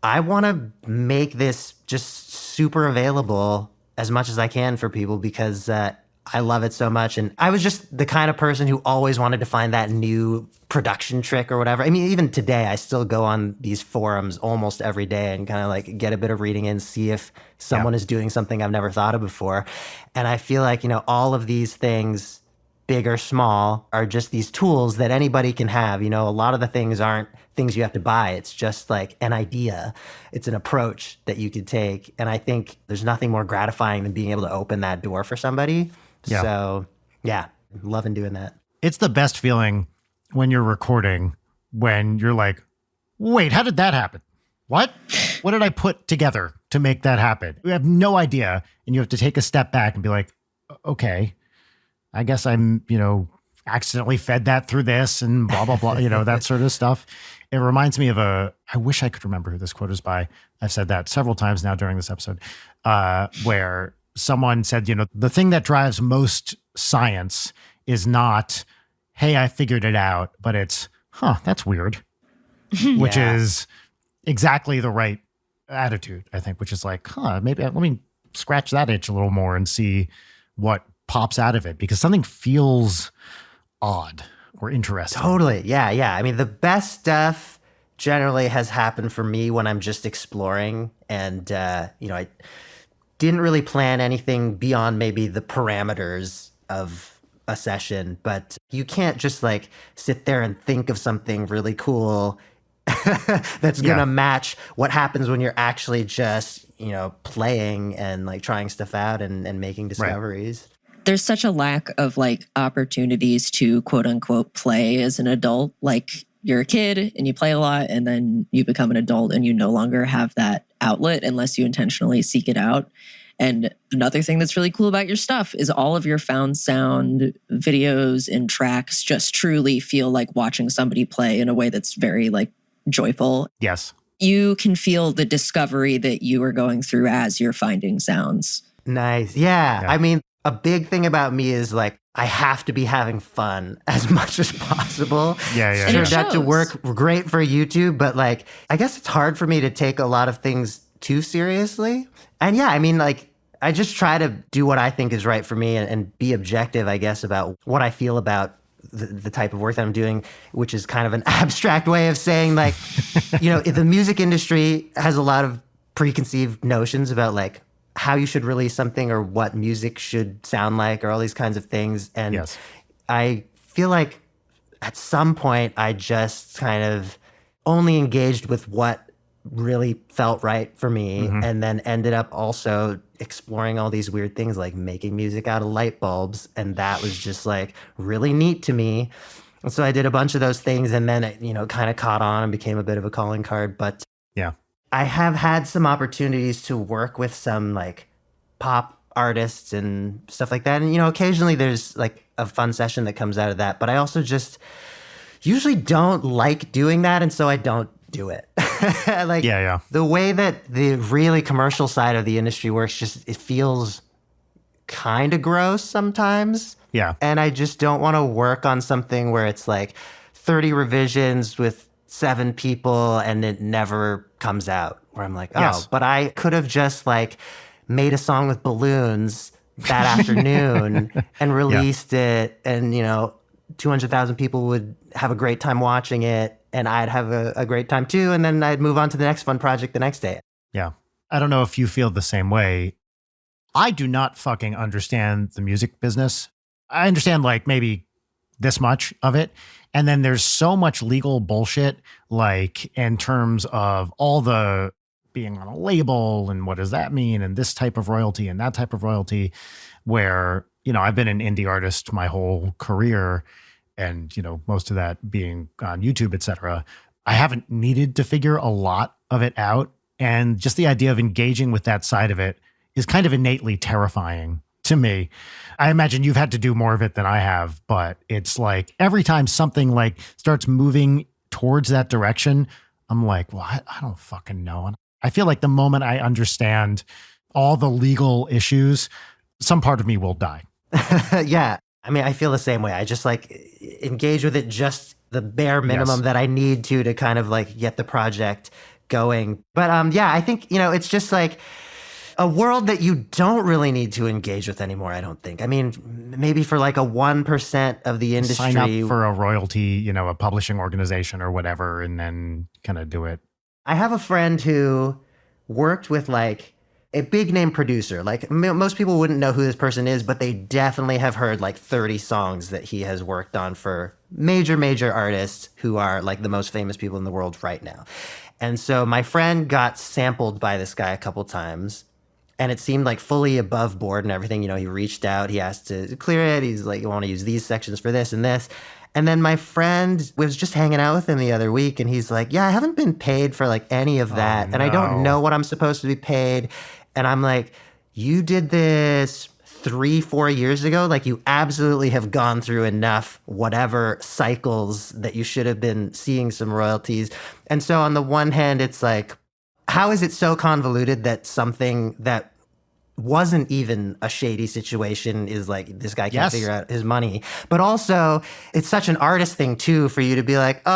I want to make this just super available as much as I can for people, because I love it so much. And I was just the kind of person who always wanted to find that new production trick or whatever. I mean, even today, I still go on these forums almost every day and kind of like get a bit of reading in, see if someone is doing something I've never thought of before. And I feel like, all of these things, big or small, are just these tools that anybody can have. A lot of the things aren't things you have to buy. It's just like an idea. It's an approach that you could take. And I think there's nothing more gratifying than being able to open that door for somebody. Yeah. So, yeah, loving doing that. It's the best feeling when you're recording, when you're like, wait, how did that happen? What did I put together to make that happen? You have no idea. And you have to take a step back and be like, okay, I guess I'm, accidentally fed that through this and blah, blah, blah, that sort of stuff. It reminds me of I wish I could remember who this quote is by. I've said that several times now during this episode, where someone said, the thing that drives most science is not, hey, I figured it out, but it's, that's weird, which is exactly the right attitude, I think, which is like, maybe let me scratch that itch a little more and see what pops out of it, because something feels odd or interesting. Totally. Yeah. Yeah. I mean, the best stuff generally has happened for me when I'm just exploring and, I didn't really plan anything beyond maybe the parameters of a session, but you can't just like sit there and think of something really cool that's going to match what happens when you're actually just, playing and like trying stuff out and making discoveries. Right. There's such a lack of like opportunities to quote unquote play as an adult. Like you're a kid and you play a lot and then you become an adult and you no longer have that outlet unless you intentionally seek it out. And another thing that's really cool about your stuff is all of your found sound videos and tracks just truly feel like watching somebody play in a way that's very like joyful. Yes. You can feel the discovery that you are going through as you're finding sounds. Nice. Yeah. I mean, a big thing about me is like, I have to be having fun as much as possible. Yeah. It turned out to work great for YouTube, but like, I guess it's hard for me to take a lot of things too seriously. And yeah, I mean, like, I just try to do what I think is right for me and be objective, I guess, about what I feel about the type of work that I'm doing, which is kind of an abstract way of saying like, the music industry has a lot of preconceived notions about like how you should release something or what music should sound like or all these kinds of things. And I feel like at some point I just kind of only engaged with what really felt right for me, and then ended up also exploring all these weird things like making music out of light bulbs, and that was just like really neat to me. And so I did a bunch of those things, and then it kind of caught on and became a bit of a calling card. But I have had some opportunities to work with some like pop artists and stuff like that, and occasionally there's like a fun session that comes out of that, but I also just usually don't like doing that, and so I don't do it. Like the way that the really commercial side of the industry works, it feels kind of gross sometimes. Yeah. And I just don't want to work on something where it's like 30 revisions with 7 people and it never comes out, where I'm like, but I could have just like made a song with balloons that afternoon and released it, and 200,000 people would have a great time watching it, and I'd have a great time too. And then I'd move on to the next fun project the next day. Yeah. I don't know if you feel the same way. I do not fucking understand the music business. I understand like maybe this much of it. And then there's so much legal bullshit, like in terms of all the being on a label and what does that mean? And this type of royalty and that type of royalty, where, I've been an indie artist my whole career, and, most of that being on YouTube, et cetera. I haven't needed to figure a lot of it out. And just the idea of engaging with that side of it is kind of innately terrifying to me. I imagine you've had to do more of it than I have, but it's like every time something like starts moving towards that direction, I'm like, well, I don't fucking know. And I feel like the moment I understand all the legal issues, some part of me will die. Yeah. I mean, I feel the same way. I just like engage with it just the bare minimum that I need to kind of like get the project going. But I think, it's just like a world that you don't really need to engage with anymore, I don't think. I mean, maybe for like a 1% of the industry. Sign up for a royalty, a publishing organization or whatever, and then kind of do it. I have a friend who worked with like a big name producer. Like most people wouldn't know who this person is, but they definitely have heard like 30 songs that he has worked on for major artists who are like the most famous people in the world right now. And so my friend got sampled by this guy a couple times, and it seemed like fully above board and everything. He reached out, he asked to clear it. He's like, you want to use these sections for this and this. And then my friend was just hanging out with him the other week, and he's like, yeah, I haven't been paid for like any of that. And I don't know what I'm supposed to be paid. And I'm like, you did this 3-4 years ago, like you absolutely have gone through enough whatever cycles that you should have been seeing some royalties. And so on the one hand, it's like, how is it so convoluted that something that wasn't even a shady situation is like, this guy can't figure out his money? But also, it's such an artist thing too for you to be like,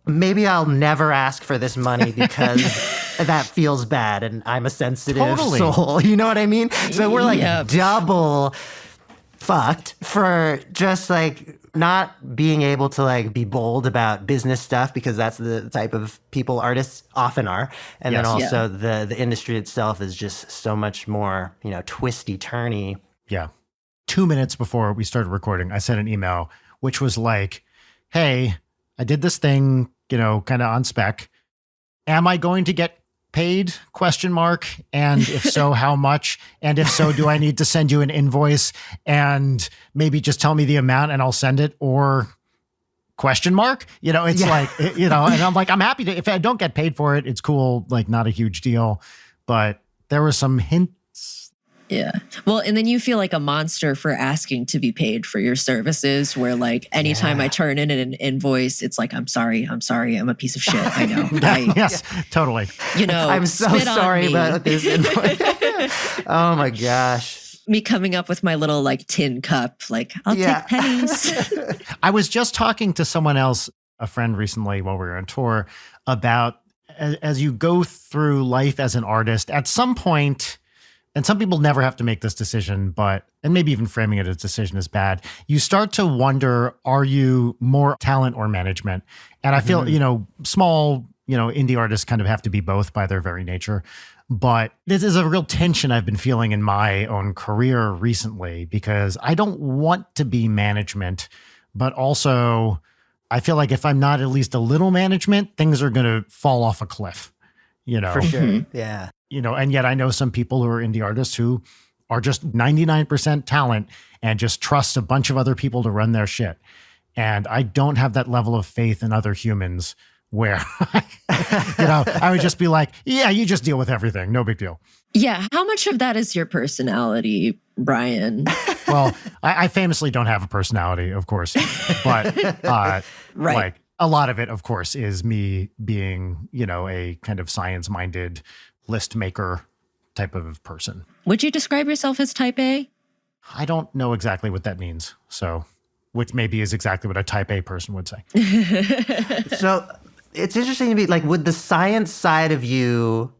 maybe I'll never ask for this money because that feels bad and I'm a sensitive soul. You know what I mean? So we're like double fucked for just like not being able to like be bold about business stuff, because that's the type of people artists often are. And then also the industry itself is just so much more, you know, twisty turny. Yeah. 2 minutes before we started recording, I sent an email, which was like, hey, I did this thing, you know, kind of on spec. Am I going to get paid? ? And if so, how much? And if so, do I need to send you an invoice and maybe just tell me the amount and I'll send it? Or ? You know, it's like, you know, and I'm like, I'm happy to, if I don't get paid for it, it's cool. Like, not a huge deal. But there were some hints. Yeah. Well, and then you feel like a monster for asking to be paid for your services, where like anytime I turn in an invoice, it's like, I'm sorry, I'm a piece of shit. I know. Yes, totally. You know, I'm so sorry about this invoice. Oh my gosh. Me coming up with my little like tin cup, like, I'll take pennies. I was just talking to someone else, a friend recently while we were on tour, about as you go through life as an artist, at some point, and some people never have to make this decision, but, and maybe even framing it as a decision is bad, you start to wonder, are you more talent or management? And I feel, you know, small, you know, indie artists kind of have to be both by their very nature. But this is a real tension I've been feeling in my own career recently, because I don't want to be management, but also I feel like if I'm not at least a little management, things are going to fall off a cliff, you know? For sure. Yeah. You know, and yet I know some people who are indie artists who are just 99% talent and just trust a bunch of other people to run their shit. And I don't have that level of faith in other humans where, you know, I would just be like, yeah, you just deal with everything. No big deal. Yeah. How much of that is your personality, Brian? Well, I famously don't have a personality, of course, but like a lot of it, of course, is me being, you know, a kind of science-minded list maker type of person. Would you describe yourself as type A? I don't know exactly what that means. So, which maybe is exactly what a type A person would say. So it's interesting to me, like, with the science side of you,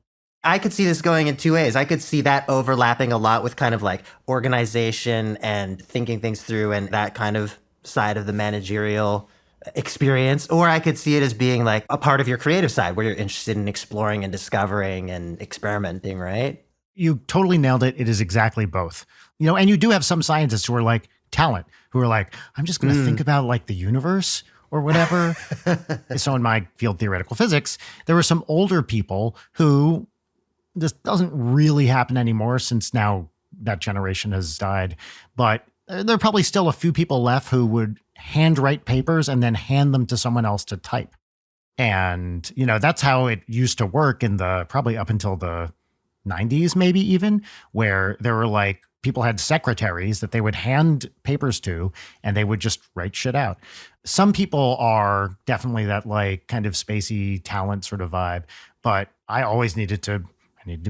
I could see this going in two ways. I could see that overlapping a lot with kind of like organization and thinking things through and that kind of side of the managerial experience. Or I could see it as being like a part of your creative side where you're interested in exploring and discovering and experimenting, right? You totally nailed it. It is exactly both. You know, and you do have some scientists who are like talent, who are like, I'm just going to think about like the universe or whatever. So in my field, theoretical physics, there were some older people who, this doesn't really happen anymore since now that generation has died, but there are probably still a few people left who would handwrite papers and then hand them to someone else to type. And, you know, that's how it used to work in the, probably up until the 90s, maybe even, where there were like, people had secretaries that they would hand papers to and they would just write shit out. Some people are definitely that like kind of spacey talent sort of vibe, but I always needed to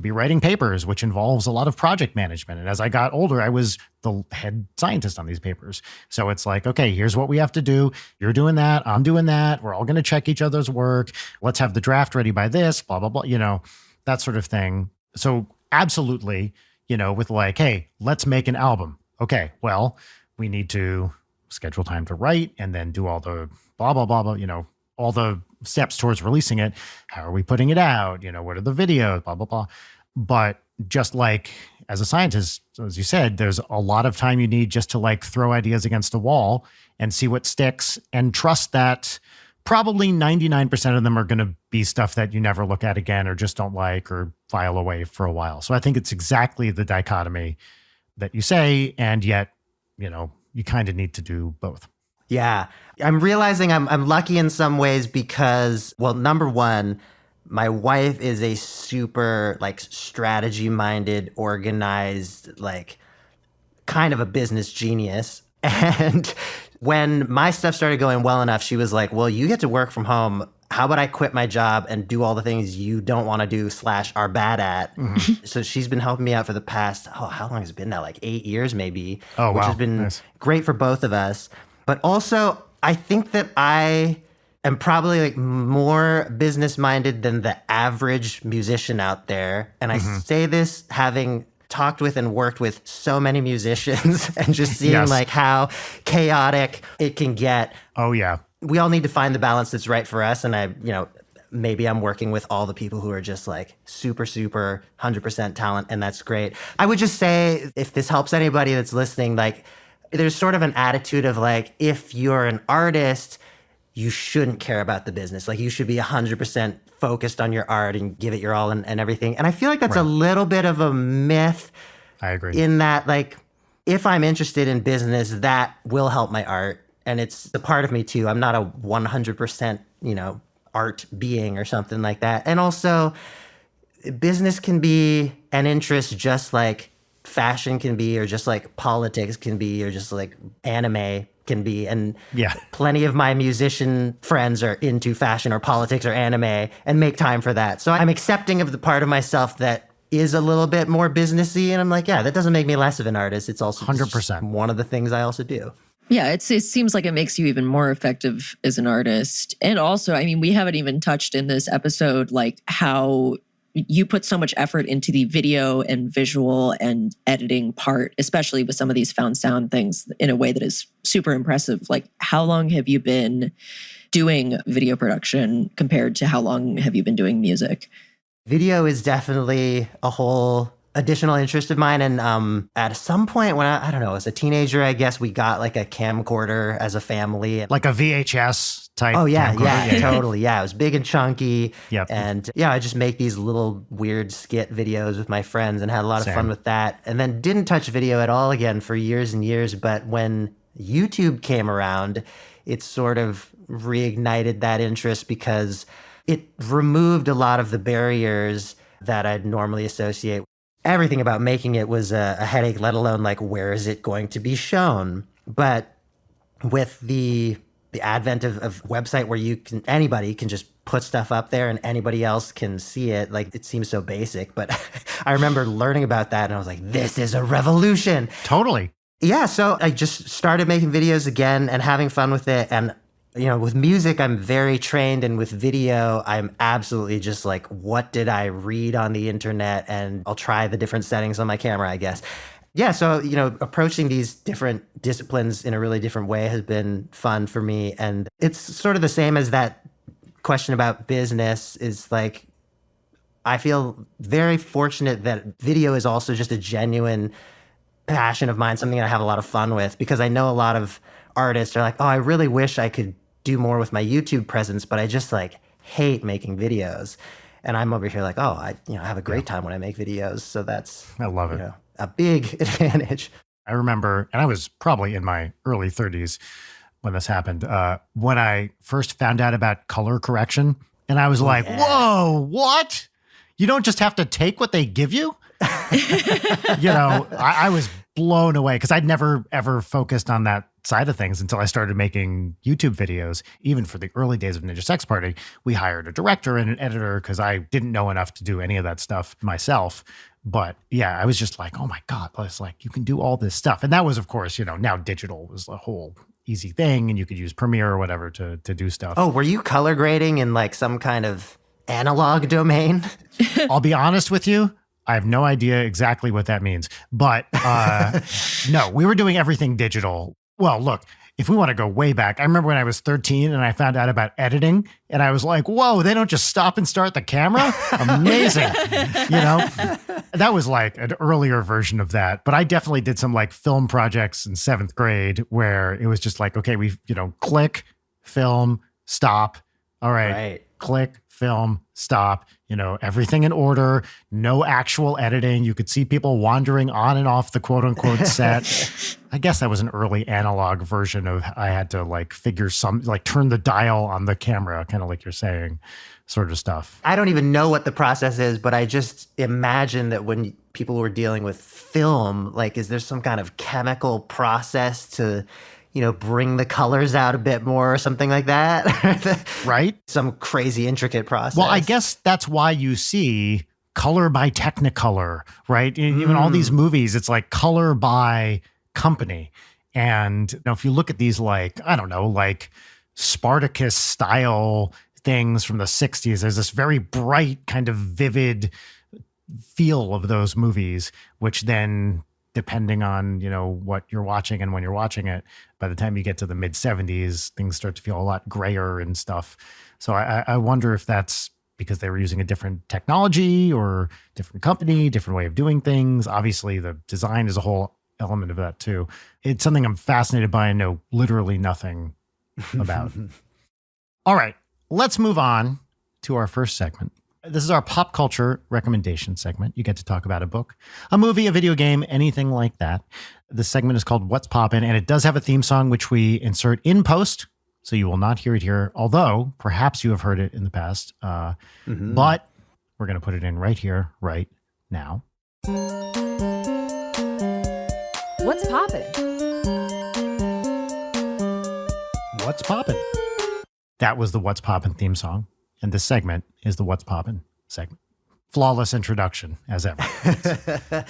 be writing papers, which involves a lot of project management. And as I got older, I was the head scientist on these papers. So it's like, okay, here's what we have to do. You're doing that. I'm doing that. We're all going to check each other's work. Let's have the draft ready by this, blah, blah, blah, you know, that sort of thing. So absolutely, you know, with like, hey, let's make an album. Okay, well, we need to schedule time to write and then do all the blah, blah, blah, blah, you know, all the steps towards releasing it. How are we putting it out? You know, what are the videos, blah, blah, blah. But just like as a scientist, as you said, there's a lot of time you need just to like throw ideas against a wall and see what sticks and trust that probably 99% of them are going to be stuff that you never look at again or just don't like or file away for a while. So I think it's exactly the dichotomy that you say, and yet, you know, you kind of need to do both. Yeah. I'm realizing I'm lucky in some ways because, well, number one, my wife is a super like strategy minded, organized, like kind of a business genius. And when my stuff started going well enough, she was like, well, you get to work from home. How about I quit my job and do all the things you don't want to do / are bad at? Mm-hmm. So she's been helping me out for the past, how long has it been now? Like 8 years maybe, which has been great for both of us. But also, I think that I am probably like more business-minded than the average musician out there. And I say this having talked with and worked with so many musicians and just seeing like how chaotic it can get. Oh, yeah. We all need to find the balance that's right for us. And maybe I'm working with all the people who are just like super, super 100% talent. And that's great. I would just say, if this helps anybody that's listening, like there's sort of an attitude of like, if you're an artist, you shouldn't care about the business. Like you should be 100% focused on your art and give it your all and everything. And I feel like that's a little bit of a myth. I agree. In that, like, if I'm interested in business, that will help my art. And it's a part of me too. I'm not a 100%, art being or something like that. And also, business can be an interest just like fashion can be, or just like politics can be, or just like anime can be. And plenty of my musician friends are into fashion or politics or anime and make time for that. So I'm accepting of the part of myself that is a little bit more businessy. And I'm like, yeah, that doesn't make me less of an artist. It's also 100% one of the things I also do. Yeah, it seems like it makes you even more effective as an artist. And also, I mean, we haven't even touched in this episode, like how you put so much effort into the video and visual and editing part, especially with some of these found sound things, in a way that is super impressive. Like, how long have you been doing video production compared to how long have you been doing music? Video is definitely a whole additional interest of mine. And at some point when I don't know, as a teenager, I guess we got like a camcorder as a family. Like a VHS type. Oh, yeah, totally. Yeah, it was big and chunky. Yep. And I just make these little weird skit videos with my friends and had a lot of fun with that. And then didn't touch video at all again for years and years. But when YouTube came around, it sort of reignited that interest because it removed a lot of the barriers that I'd normally associate. Everything about making it was a headache, let alone like, where is it going to be shown? But with the advent of website where anybody can just put stuff up there and anybody else can see it, like it seems so basic, but I remember learning about that and I was like, this is a revolution. Totally. Yeah, so I just started making videos again and having fun with it. And with music, I'm very trained, and with video, I'm absolutely just like, what did I read on the internet? And I'll try the different settings on my camera, I guess. Yeah, so, approaching these different disciplines in a really different way has been fun for me. And it's sort of the same as that question about business is like, I feel very fortunate that video is also just a genuine passion of mine, something I have a lot of fun with, because I know a lot of artists are like, oh, I really wish I could do more with my YouTube presence, but I just like hate making videos. And I'm over here like, oh, I have a great time when I make videos. So I love it. A big advantage. I remember, and I was probably in my early 30s when this happened, when I first found out about color correction. And I was whoa, what? You don't just have to take what they give you? I was blown away because I'd never, ever focused on that side of things until I started making YouTube videos. Even for the early days of Ninja Sex Party, we hired a director and an editor because I didn't know enough to do any of that stuff myself. But yeah, I was just like, oh my God, I was like, you can do all this stuff. And that was, of course, now digital was a whole easy thing and you could use Premiere or whatever to do stuff. Oh, were you color grading in like some kind of analog domain? I'll be honest with you. I have no idea exactly what that means. But no, we were doing everything digital. Well, look, if we want to go way back, I remember when I was 13 and I found out about editing and I was like, whoa, they don't just stop and start the camera? Amazing. That was like an earlier version of that. But I definitely did some like film projects in 7th grade where it was just like, okay, we, click, film, stop. All right. Click, film, stop, everything in order, no actual editing. You could see people wandering on and off the quote unquote set. I guess that was an early analog version of I had to like figure turn the dial on the camera, kind of like you're saying. sort of stuff. I don't even know what the process is, but I just imagine that when people were dealing with film, like, is there some kind of chemical process to, bring the colors out a bit more or something like that? Right? Some crazy intricate process. Well, I guess that's why you see color by Technicolor, right? Even all these movies, it's like color by company. And if you look at these, like, I don't know, like Spartacus style things from the 60s, there's this very bright kind of vivid feel of those movies, which then, depending on, what you're watching and when you're watching it, by the time you get to the mid 70s, things start to feel a lot grayer and stuff. So I wonder if that's because they were using a different technology or different company, different way of doing things. Obviously, the design is a whole element of that too. It's something I'm fascinated by and know literally nothing about. All right, let's move on to our first segment. This is our pop culture recommendation segment. You get to talk about a book, a movie, a video game, anything like that. This segment is called What's Poppin', and it does have a theme song, which we insert in post, so you will not hear it here, although perhaps you have heard it in the past. But we're going to put it in right here, right now. What's poppin'? What's Poppin'? That was the What's Poppin' theme song, and this segment is the What's Poppin' segment. Flawless introduction, as ever.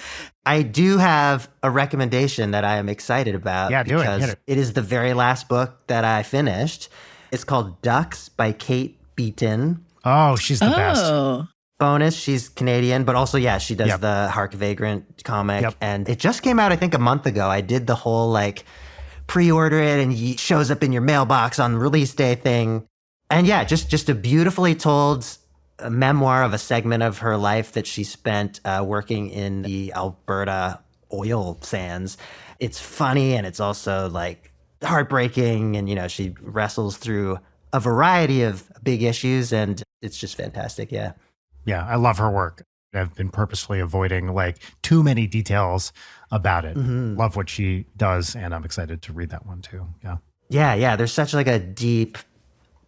I do have a recommendation that I am excited about. Yeah, do it. Because Hit it. It is the very last book that I finished. It's called Ducks by Kate Beaton. Oh, she's the best. Oh, Bonus, she's Canadian, but also, yeah, she does Yep. the Hark Vagrant comic. Yep. And it just came out, I think, a month ago. I did the whole, like, pre-order it and it shows up in your mailbox on release day thing. And yeah, just a beautifully told memoir of a segment of her life that she spent working in the Alberta oil sands. It's funny and it's also like heartbreaking, and she wrestles through a variety of big issues, and it's just fantastic. Yeah. Yeah, I love her work. I've been purposefully avoiding like too many details about it. Love what she does, and I'm excited to read that one too. Yeah. Yeah. There's such like a deep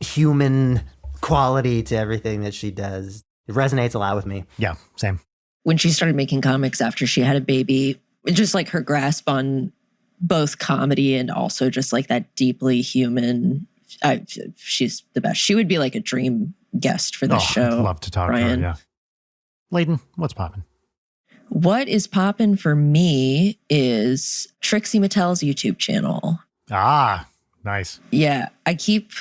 human quality to everything that she does. It resonates a lot with me. Yeah, same. when she started making comics after she had a baby, just like her grasp on both comedy and also just like that deeply human. She's the best. She would be like a dream guest for this show. I'd love to talk to her, yeah. Layden, what's poppin'? What is poppin' for me is Trixie Mattel's YouTube channel. Ah, nice. Yeah, I keep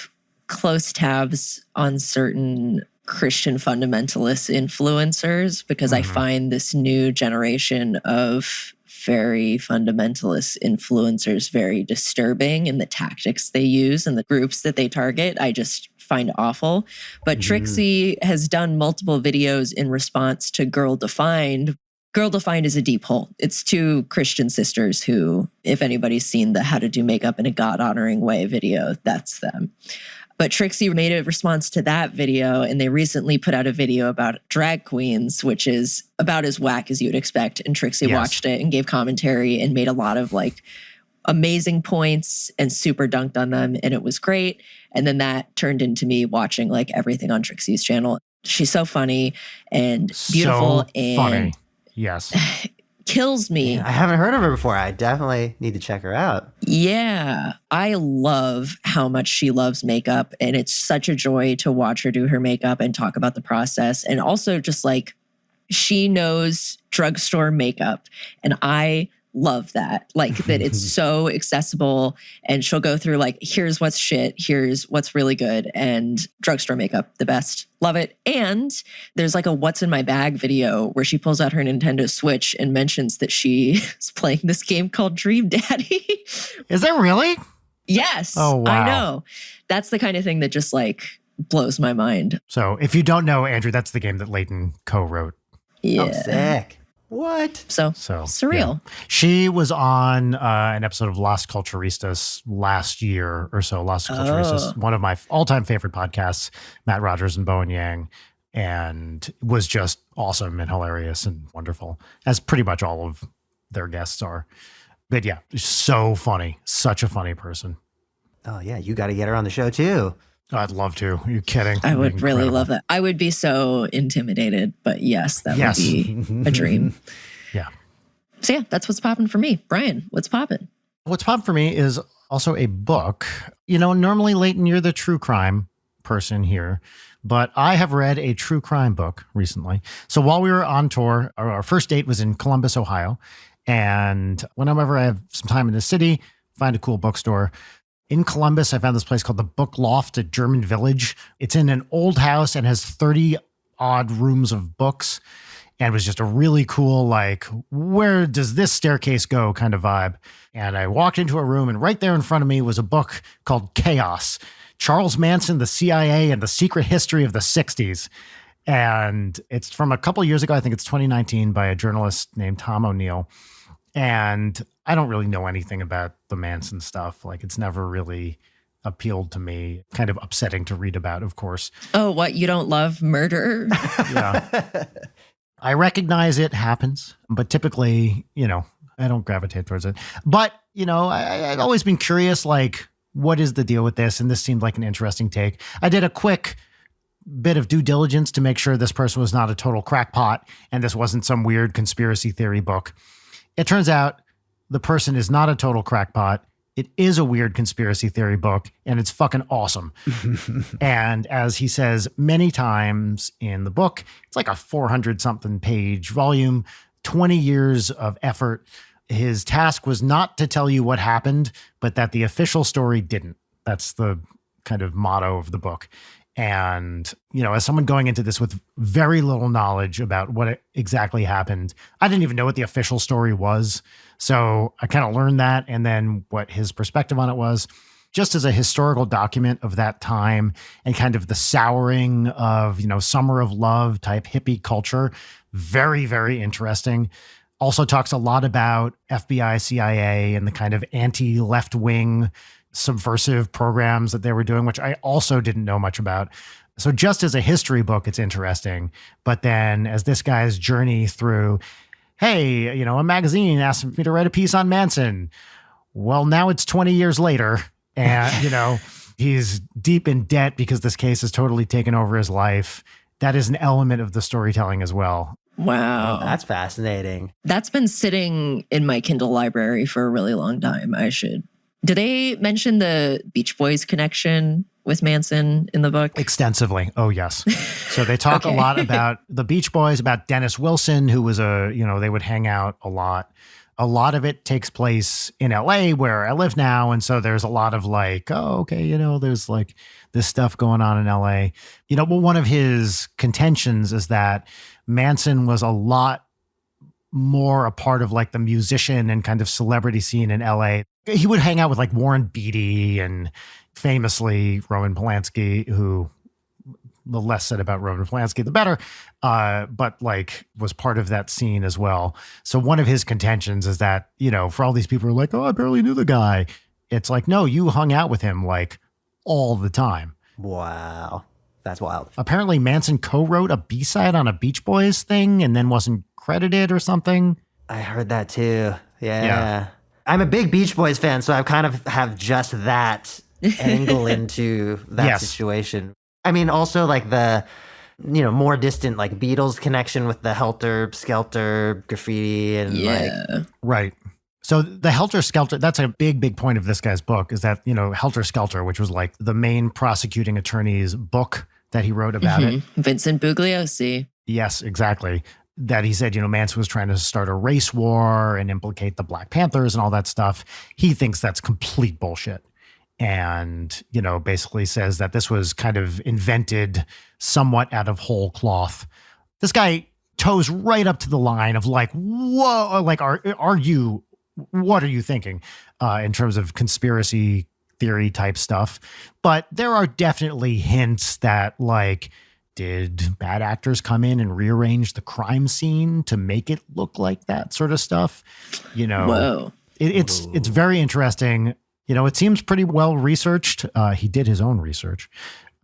close tabs on certain Christian fundamentalist influencers because I find this new generation of very fundamentalist influencers very disturbing, and the tactics they use and the groups that they target, I just find awful. But Trixie has done multiple videos in response to Girl Defined. Girl Defined is a deep hole. It's two Christian sisters who, if anybody's seen the How to Do Makeup in a God-Honoring Way video, that's them. But Trixie made a response to that video, and they recently put out a video about drag queens, which is about as whack as you'd expect. And Trixie watched it and gave commentary and made a lot of like amazing points and super dunked on them, and it was great. And then that turned into me watching like everything on Trixie's channel. She's so funny and beautiful and funny. Yes. Kills me. I haven't heard of her before. I definitely need to check her out. Yeah, I love how much she loves makeup, and it's such a joy to watch her do her makeup and talk about the process. And also just like she knows drugstore makeup, and I love that. Like that it's so accessible, and she'll go through like, here's what's shit, here's what's really good, and drugstore makeup, the best. Love it. And there's like a what's in my bag video where she pulls out her Nintendo Switch and mentions that she is playing this game called Dream Daddy. Is that really? Yes. Oh, wow. I know. That's the kind of thing that just like blows my mind. So if you don't know, Andrew, that's the game that Layton co-wrote. Yeah. Oh, sick. What? So surreal. Yeah. She was on an episode of Las Culturistas last year or so. Las Culturistas, one of my all-time favorite podcasts, Matt Rogers and Bowen Yang, and was just awesome and hilarious and wonderful, as pretty much all of their guests are. But yeah, so funny. Such a funny person. Oh, yeah. You got to get her on the show, too. Oh, I'd love to. Are you kidding? I would really Incredible. love that. I would be so intimidated, but yes, that Yes. would be a dream. Yeah. So yeah, that's what's popping for me. Brian, what's popping? What's popped for me is also a book. Normally, Leighton, you're the true crime person here, but I have read a true crime book recently. So while we were on tour, our first date was in Columbus, Ohio. And whenever I have some time in the city, find a cool bookstore. In Columbus, I found this place called the Book Loft at German Village. It's in an old house and has 30 odd rooms of books. And it was just a really cool, like, where does this staircase go kind of vibe. And I walked into a room, and right there in front of me was a book called Chaos: Charles Manson, the CIA, and the Secret History of the 60s. And it's from a couple years ago. I think it's 2019, by a journalist named Tom O'Neill. And I don't really know anything about the Manson stuff. Like, it's never really appealed to me. Kind of upsetting to read about, of course. Oh, what? You don't love murder? Yeah. I recognize it happens, but typically, I don't gravitate towards it. But, I've always been curious, like, what is the deal with this? And this seemed like an interesting take. I did a quick bit of due diligence to make sure this person was not a total crackpot and this wasn't some weird conspiracy theory book. It turns out the person is not a total crackpot. It is a weird conspiracy theory book, and it's fucking awesome. And as he says many times in the book, it's like a 400-something page volume, 20 years of effort. His task was not to tell you what happened, but that the official story didn't. That's the kind of motto of the book. And, as someone going into this with very little knowledge about what exactly happened, I didn't even know what the official story was. So I kind of learned that, and then what his perspective on it was, just as a historical document of that time and kind of the souring of, summer of love type hippie culture. Very, very interesting. Also talks a lot about FBI, CIA, and the kind of anti-left wing subversive programs that they were doing, which I also didn't know much about. So just as a history book, it's interesting. But then as this guy's journey through, hey, a magazine asked me to write a piece on Manson. Well, now it's 20 years later, and, he's deep in debt because this case has totally taken over his life. That is an element of the storytelling as well. Wow. Oh, that's fascinating. That's been sitting in my Kindle library for a really long time. Do they mention the Beach Boys connection with Manson in the book? Extensively. Oh, yes. So they talk Okay. a lot about the Beach Boys, about Dennis Wilson, who was they would hang out a lot. A lot of it takes place in LA, where I live now. And so there's a lot of like, oh, okay, there's like this stuff going on in LA. But one of his contentions is that Manson was a lot more a part of like the musician and kind of celebrity scene in LA. He would hang out with like Warren Beatty and famously Roman Polanski, who the less said about Roman Polanski, the better, but like was part of that scene as well. So one of his contentions is that, for all these people who are like, oh, I barely knew the guy. It's like, no, you hung out with him like all the time. Wow. That's wild. Apparently Manson co-wrote a B-side on a Beach Boys thing and then wasn't credited or something. I heard that too. Yeah. Yeah. I'm a big Beach Boys fan, so I kind of have just that angle into that Yes. situation. I mean, also like the, more distant like Beatles connection with the Helter Skelter graffiti and like. Right. So the Helter Skelter, that's a big, big point of this guy's book, is that, Helter Skelter, which was like the main prosecuting attorney's book that he wrote about it. Vincent Bugliosi. Yes, exactly. That he said, Manson was trying to start a race war and implicate the Black Panthers and all that stuff. He thinks that's complete bullshit. And, basically says that this was kind of invented somewhat out of whole cloth. This guy toes right up to the line of like, whoa, like, what are you thinking in terms of conspiracy theory type stuff? But there are definitely hints that like, did bad actors come in and rearrange the crime scene to make it look like that sort of stuff? Whoa. It's very interesting. It seems pretty well researched. He did his own research,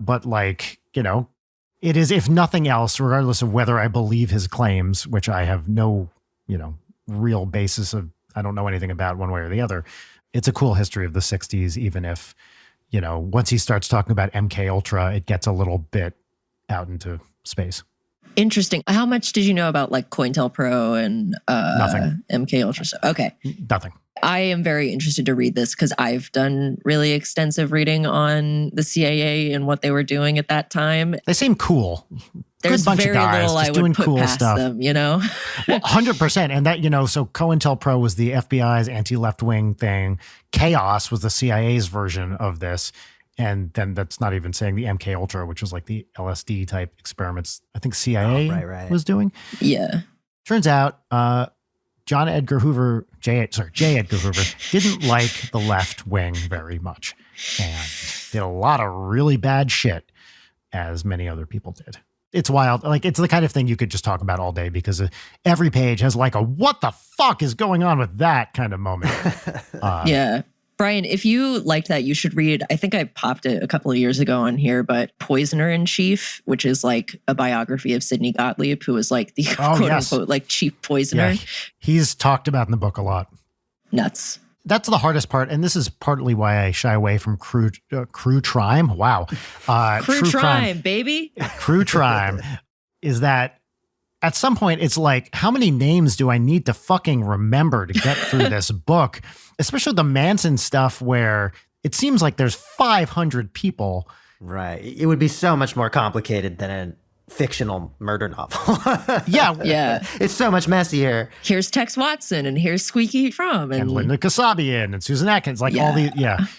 but like, it is, if nothing else, regardless of whether I believe his claims, which I have no, real basis of, I don't know anything about one way or the other. It's a cool history of the 60s, even if, once he starts talking about MK Ultra, it gets a little bit out into space. Interesting. How much did you know about like COINTELPRO and Nothing. MK Ultra stuff? Okay. Nothing. I am very interested to read this because I've done really extensive reading on the CIA and what they were doing at that time. They seem cool. There's Good bunch very of guys little I just doing would put cool past stuff. them, Well, 100%. And that, so COINTELPRO was the FBI's anti-left wing thing. Chaos was the CIA's version of this. And then that's not even saying the MK Ultra, which was like the LSD type experiments I think CIA was doing. Yeah. Turns out J. Edgar Hoover didn't like the left wing very much and did a lot of really bad shit, as many other people did. It's wild. Like, it's the kind of thing you could just talk about all day because every page has like a what the fuck is going on with that kind of moment. Yeah. Brian, if you liked that, you should read, I think I popped it a couple of years ago on here, but Poisoner in Chief, which is like a biography of Sidney Gottlieb, who was like the quote unquote like chief poisoner. Yeah, he's talked about in the book a lot. Nuts. That's the hardest part. And this is partly why I shy away from true crime. Wow. True crime, baby. True crime is that at some point it's like, how many names do I need to fucking remember to get through this book? Especially the Manson stuff where it seems like there's 500 people. Right. It would be so much more complicated than a fictional murder novel. Yeah. It's so much messier. Here's Tex Watson and here's Squeaky Fromm. And Linda Kasabian and Susan Atkins. Like all these,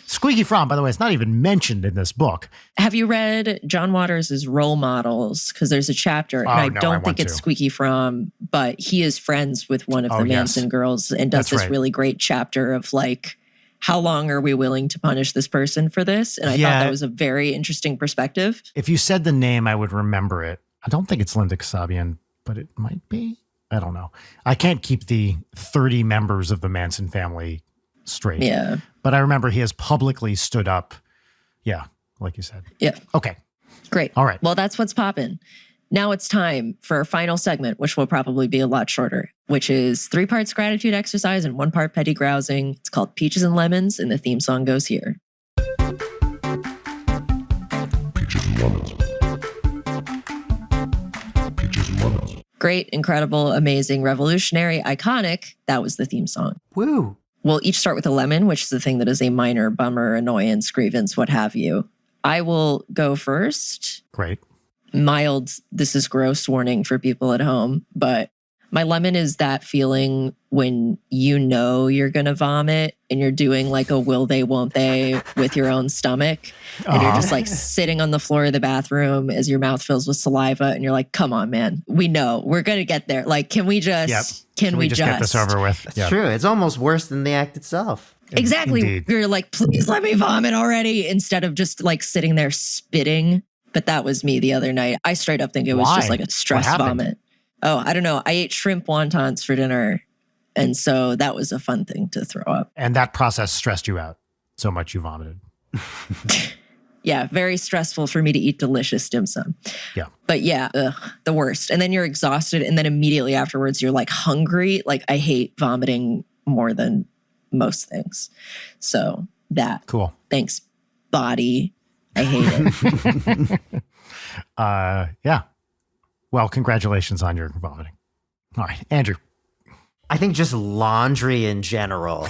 Squeaky Fromm, by the way, it's not even mentioned in this book. Have you read John Waters' Role Models? Because there's a chapter, and I don't think it's Squeaky Fromm, but he is friends with one of the Manson girls and does this really great chapter of like, how long are we willing to punish this person for this? And I thought that was a very interesting perspective. If you said the name, I would remember it. I don't think it's Linda Kasabian, but it might be. I don't know. I can't keep the 30 members of the Manson family straight. Yeah. But I remember he has publicly stood up. Yeah, like you said. Yeah. Okay. Great. All right. Well, that's what's poppin'. Now it's time for our final segment, which will probably be a lot shorter, which is 3 parts gratitude exercise and 1 part petty grousing. It's called Peaches and Lemons, and the theme song goes here. Peaches and lemons. Peaches and lemons. Great, incredible, amazing, revolutionary, iconic. That was the theme song. Woo. We'll each start with a lemon, which is the thing that is a minor bummer, annoyance, grievance, what have you. I will go first. Great. Mild, this is gross warning for people at home, but my lemon is that feeling when you know you're going to vomit and you're doing like a will they, won't they with your own stomach. And you're just like sitting on the floor of the bathroom as your mouth fills with saliva. And you're like, come on, man, we know we're going to get there. Like, can we just, can we just get this over with? It's true. It's almost worse than the act itself. Exactly. Indeed. You're like, please let me vomit already, instead of just like sitting there spitting. But that was me the other night. I straight up think it was just like a stress vomit. Oh, I don't know. I ate shrimp wontons for dinner. And so that was a fun thing to throw up. And that process stressed you out so much you vomited. Yeah, very stressful for me to eat delicious dim sum. Yeah. But yeah, the worst. And then you're exhausted. And then immediately afterwards, you're like hungry. Like, I hate vomiting more than most things. So that. Cool. Thanks, body. I hate it. Yeah. Well, congratulations on your vomiting. All right, Andrew. I think just laundry in general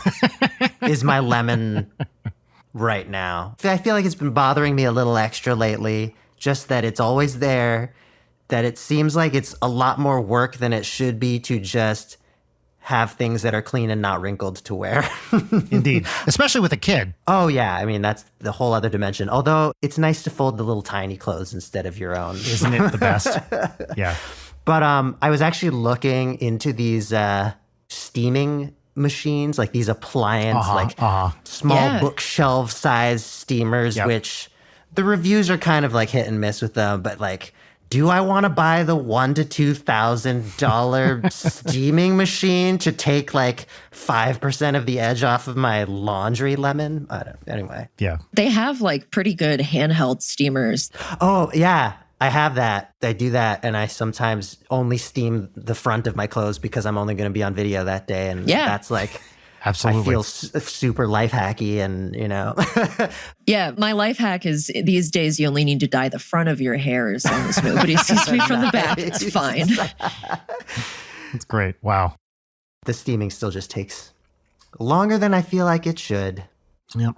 is my lemon right now. I feel like it's been bothering me a little extra lately, just that it's always there, that it seems like it's a lot more work than it should be to just have things that are clean and not wrinkled to wear. Indeed. Especially with a kid. Oh, yeah. I mean, that's the whole other dimension. Although it's nice to fold the little tiny clothes instead of your own. Isn't it the best? Yeah. But I was actually looking into these steaming machines, like these appliance, small bookshelf size steamers, which the reviews are kind of like hit and miss with them, but like, do I want to buy the $1,000 to $2,000 steaming machine to take like 5% of the edge off of my laundry lemon? Anyway. Yeah. They have like pretty good handheld steamers. Oh, yeah. I have that. I do that. And I sometimes only steam the front of my clothes because I'm only going to be on video that day. And that's like Absolutely. I feel super life hacky and, Yeah, my life hack is these days you only need to dye the front of your hair as long as nobody sees me from the back. It's fine. That's great. Wow. The steaming still just takes longer than I feel like it should. Yep.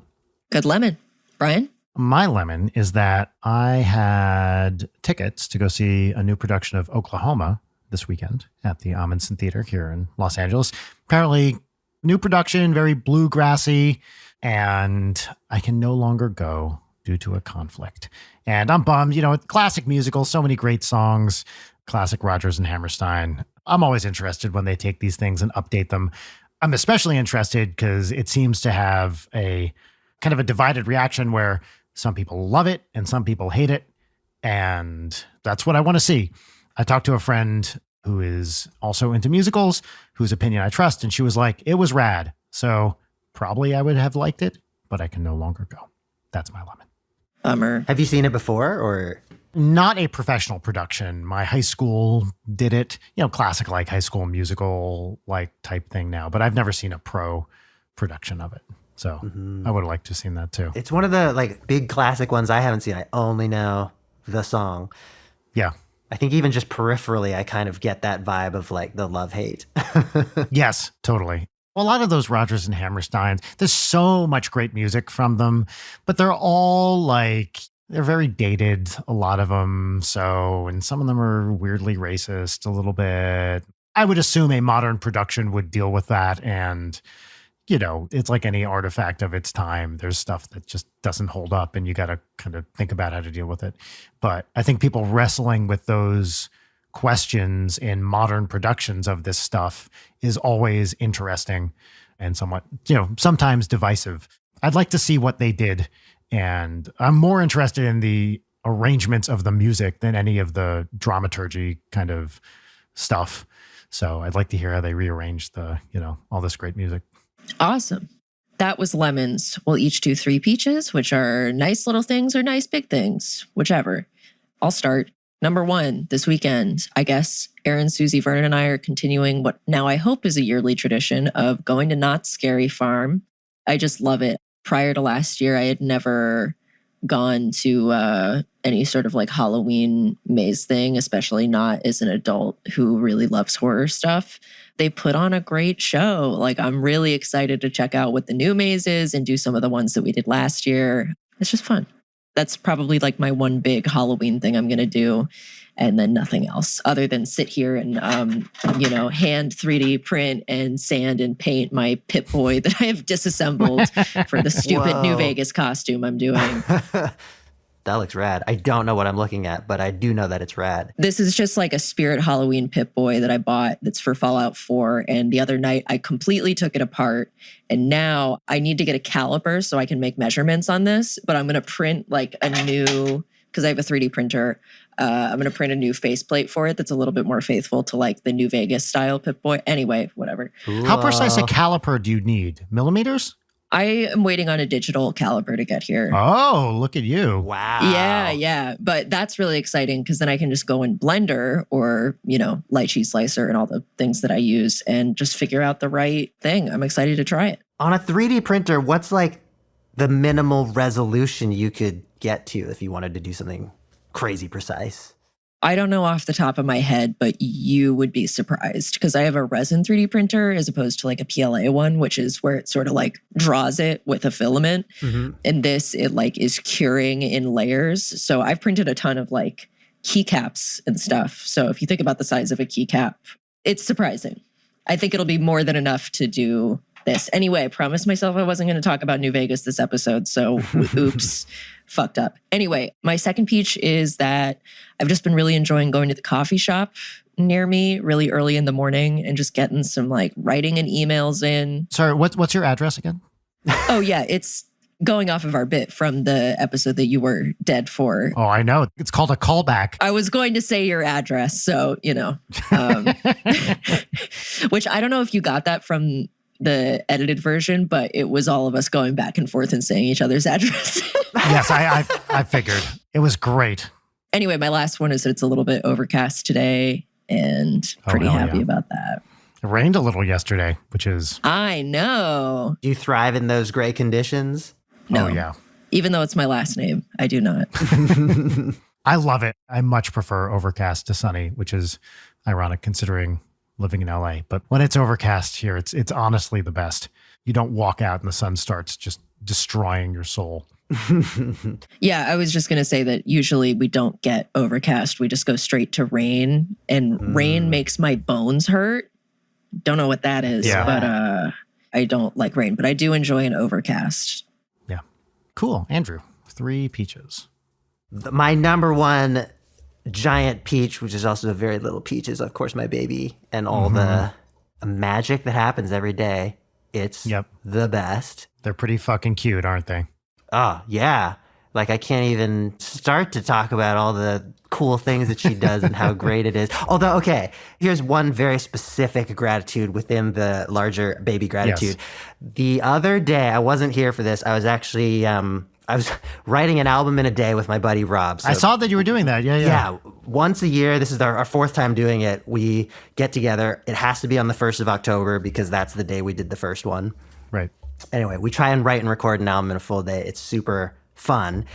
Good lemon. Brian? My lemon is that I had tickets to go see a new production of Oklahoma this weekend at the Amundsen Theater here in Los Angeles. Apparently, new production, very bluegrassy, and I can no longer go due to a conflict. And I'm bummed. Classic musical, so many great songs, classic Rodgers and Hammerstein. I'm always interested when they take these things and update them. I'm especially interested because it seems to have a kind of a divided reaction where some people love it and some people hate it. And that's what I want to see. I talked to a friend who is also into musicals, whose opinion I trust, and she was like, it was rad. So probably I would have liked it, but I can no longer go. That's my lemon. Bummer. Have you seen it before or? Not a professional production. My high school did it, classic like High School Musical like type thing now, but I've never seen a pro production of it. So I would have liked to have seen that too. It's one of the big classic ones I haven't seen. I only know the song. Yeah. I think even just peripherally, I kind of get that vibe of the love-hate. Yes, totally. A lot of those Rodgers and Hammersteins, there's so much great music from them, but they're all they're very dated, a lot of them. So, and some of them are weirdly racist a little bit. I would assume a modern production would deal with that. And, it's like any artifact of its time. There's stuff that just doesn't hold up and you got to kind of think about how to deal with it. But I think people wrestling with those questions in modern productions of this stuff is always interesting and somewhat, sometimes divisive. I'd like to see what they did. And I'm more interested in the arrangements of the music than any of the dramaturgy kind of stuff. So I'd like to hear how they rearranged all this great music. Awesome. That was lemons. We'll each do 3 peaches, which are nice little things or nice big things, whichever. I'll start. Number 1, this weekend, I guess Aaron, Susie, Vernon, and I are continuing what now I hope is a yearly tradition of going to Knott's Scary Farm. I just love it. Prior to last year, I had never gone to any sort of Halloween maze thing, especially not as an adult who really loves horror stuff. They put on a great show. I'm really excited to check out what the new maze is and do some of the ones that we did last year. It's just fun. That's probably my one big Halloween thing I'm going to do. And then nothing else other than sit here and, hand 3D print and sand and paint my Pip-Boy that I have disassembled for the stupid New Vegas costume I'm doing. That looks rad. I don't know what I'm looking at, but I do know that it's rad. This is just a Spirit Halloween Pip-Boy that I bought that's for Fallout 4. And the other night I completely took it apart. And now I need to get a caliper so I can make measurements on this. But I'm going to print a new, because I have a 3D printer, I'm going to print a new faceplate for it that's a little bit more faithful to the New Vegas style Pip-Boy. Anyway, whatever. Cool. How precise a caliper do you need? Millimeters? I am waiting on a digital caliper to get here. Oh, look at you. Wow. Yeah. But that's really exciting because then I can just go in Blender or, lychee slicer and all the things that I use and just figure out the right thing. I'm excited to try it. On a 3D printer, what's the minimal resolution you could get to if you wanted to do something crazy precise? I don't know off the top of my head, but you would be surprised because I have a resin 3D printer as opposed to a PLA one, which is where it sort of draws it with a filament. Mm-hmm. And this, it is curing in layers. So I've printed a ton of keycaps and stuff. So if you think about the size of a keycap, it's surprising. I think it'll be more than enough to do this. Anyway, I promised myself I wasn't going to talk about New Vegas this episode. So oops. Fucked up. Anyway, my second peach is that I've just been really enjoying going to the coffee shop near me really early in the morning and just getting some writing and emails in. Sorry, what's your address again? Oh yeah, it's going off of our bit from the episode that you were dead for. Oh, I know. It's called a callback. I was going to say your address, so which I don't know if you got that from the edited version, but it was all of us going back and forth and saying each other's addresses. Yes, I figured. It was great. Anyway, my last one is that it's a little bit overcast today and pretty happy about that. It rained a little yesterday, which is, I know. Do you thrive in those gray conditions? No. oh yeah. Even though it's my last name, I do not. I love it. I much prefer overcast to sunny, which is ironic considering living in LA. But when it's overcast here, it's honestly the best. You don't walk out and the sun starts just destroying your soul. Yeah, I was just going to say that usually we don't get overcast. We just go straight to rain, and rain makes my bones hurt. Don't know what that is, but I don't like rain, but I do enjoy an overcast. Yeah. Cool. Andrew, 3 peaches. My number one giant peach, which is also a very little peach, is of course my baby and all the magic that happens every day. It's the best. They're pretty fucking cute, aren't they? Oh, yeah. Like I can't even start to talk about all the cool things that she does and how great it is. Although, okay, here's one very specific gratitude within the larger baby gratitude. Yes. The other day, I wasn't here for this. I was actually, I was writing an album in a day with my buddy Rob. So, I saw that you were doing that. yeah, once a year. This is our 4th time doing it. We get together. It has to be on the 1st of October because that's the day we did the first one. Right. Anyway, we try and write and record an album in a full day. It's super fun.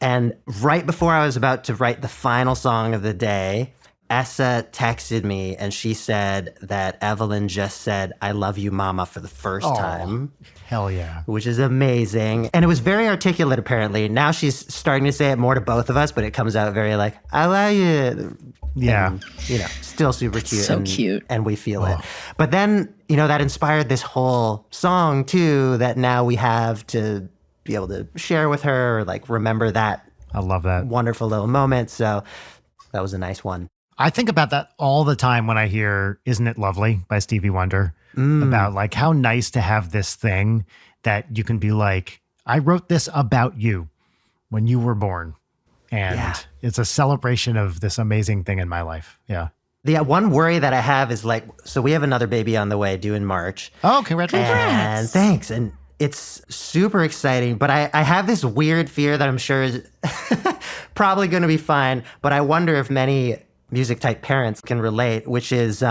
And right before I was about to write the final song of the day, Essa texted me and she said that Evelyn just said, "I love you, mama," for the first time. Hell yeah. Which is amazing. And it was very articulate, apparently. Now she's starting to say it more to both of us, but it comes out very like, "I love you." Yeah. And, still super cute. So cute. And we feel it. But then, that inspired this whole song too, that now we have to be able to share with her or like remember that I love that. wonderful little moment. So that was a nice one. I think about that all the time when I hear "Isn't It Lovely" by Stevie Wonder, about like how nice to have this thing that you can be like, I wrote this about you when you were born. And it's a celebration of this amazing thing in my life. Yeah. The one worry that I have is like, so we have another baby on the way due in March. Oh, congratulations. And thanks. And it's super exciting, but I have this weird fear that I'm sure is probably going to be fine. But I wonder if many music type parents can relate, which is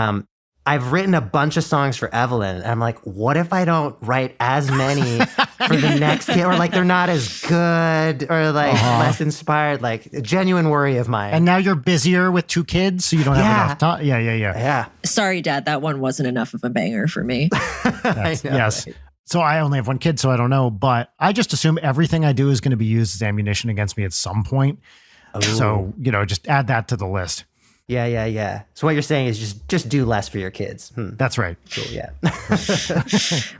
I've written a bunch of songs for Evelyn. And I'm like, what if I don't write as many for the next kid? Or like they're not as good or like less inspired, like a genuine worry of mine. And now you're busier with 2 kids, so you don't have enough time. Yeah. Sorry, Dad, that one wasn't enough of a banger for me. Yes. Right. So I only have 1 kid, so I don't know. But I just assume everything I do is going to be used as ammunition against me at some point. Ooh. So, just add that to the list. Yeah. So what you're saying is just do less for your kids. That's right. Cool, yeah.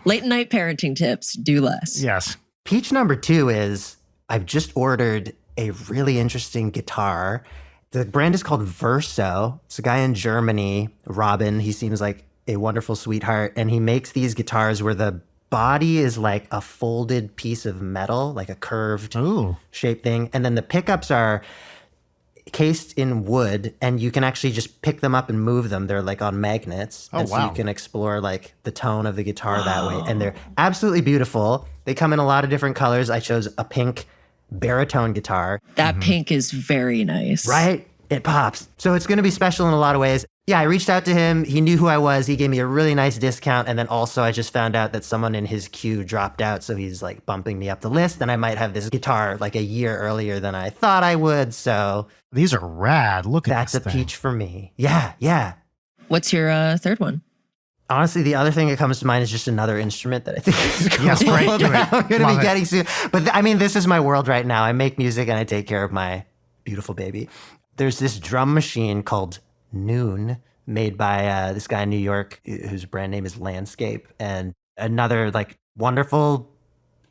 Late night parenting tips, do less. Yes. Peach number 2 is I've just ordered a really interesting guitar. The brand is called Verso. It's a guy in Germany, Robin. He seems like a wonderful sweetheart. And he makes these guitars where the body is like a folded piece of metal, like a curved shape thing. And then the pickups are cased in wood, and you can actually just pick them up and move them. They're like on magnets. So you can explore like the tone of the guitar that way. And they're absolutely beautiful. They come in a lot of different colors. I chose a pink baritone guitar. That pink is very nice. Right? It pops. So it's going to be special in a lot of ways. Yeah, I reached out to him. He knew who I was. He gave me a really nice discount. And then also I just found out that someone in his queue dropped out. So he's like bumping me up the list. And I might have this guitar like a year earlier than I thought I would. So these are rad. Look at this that's a peach for me. Yeah. What's your third one? Honestly, the other thing that comes to mind is just another instrument that I think is cool. Yes, great. Do it. I'm going to be getting soon. But I mean, this is my world right now. I make music and I take care of my beautiful baby. There's this drum machine called Noon, made by this guy in New York whose brand name is Landscape. And another like wonderful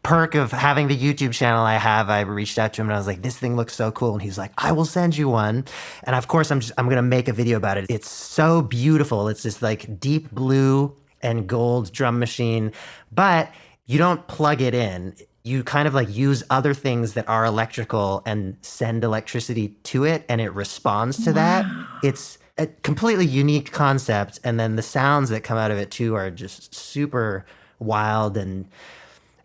perk of having the YouTube channel I reached out to him and I was like, this thing looks so cool. And he's like, I will send you one. And of course, I'm going to make a video about it. It's so beautiful. It's this like deep blue and gold drum machine, but you don't plug it in. You kind of like use other things that are electrical and send electricity to it, and it responds to that. It's a completely unique concept. And then the sounds that come out of it too are just super wild and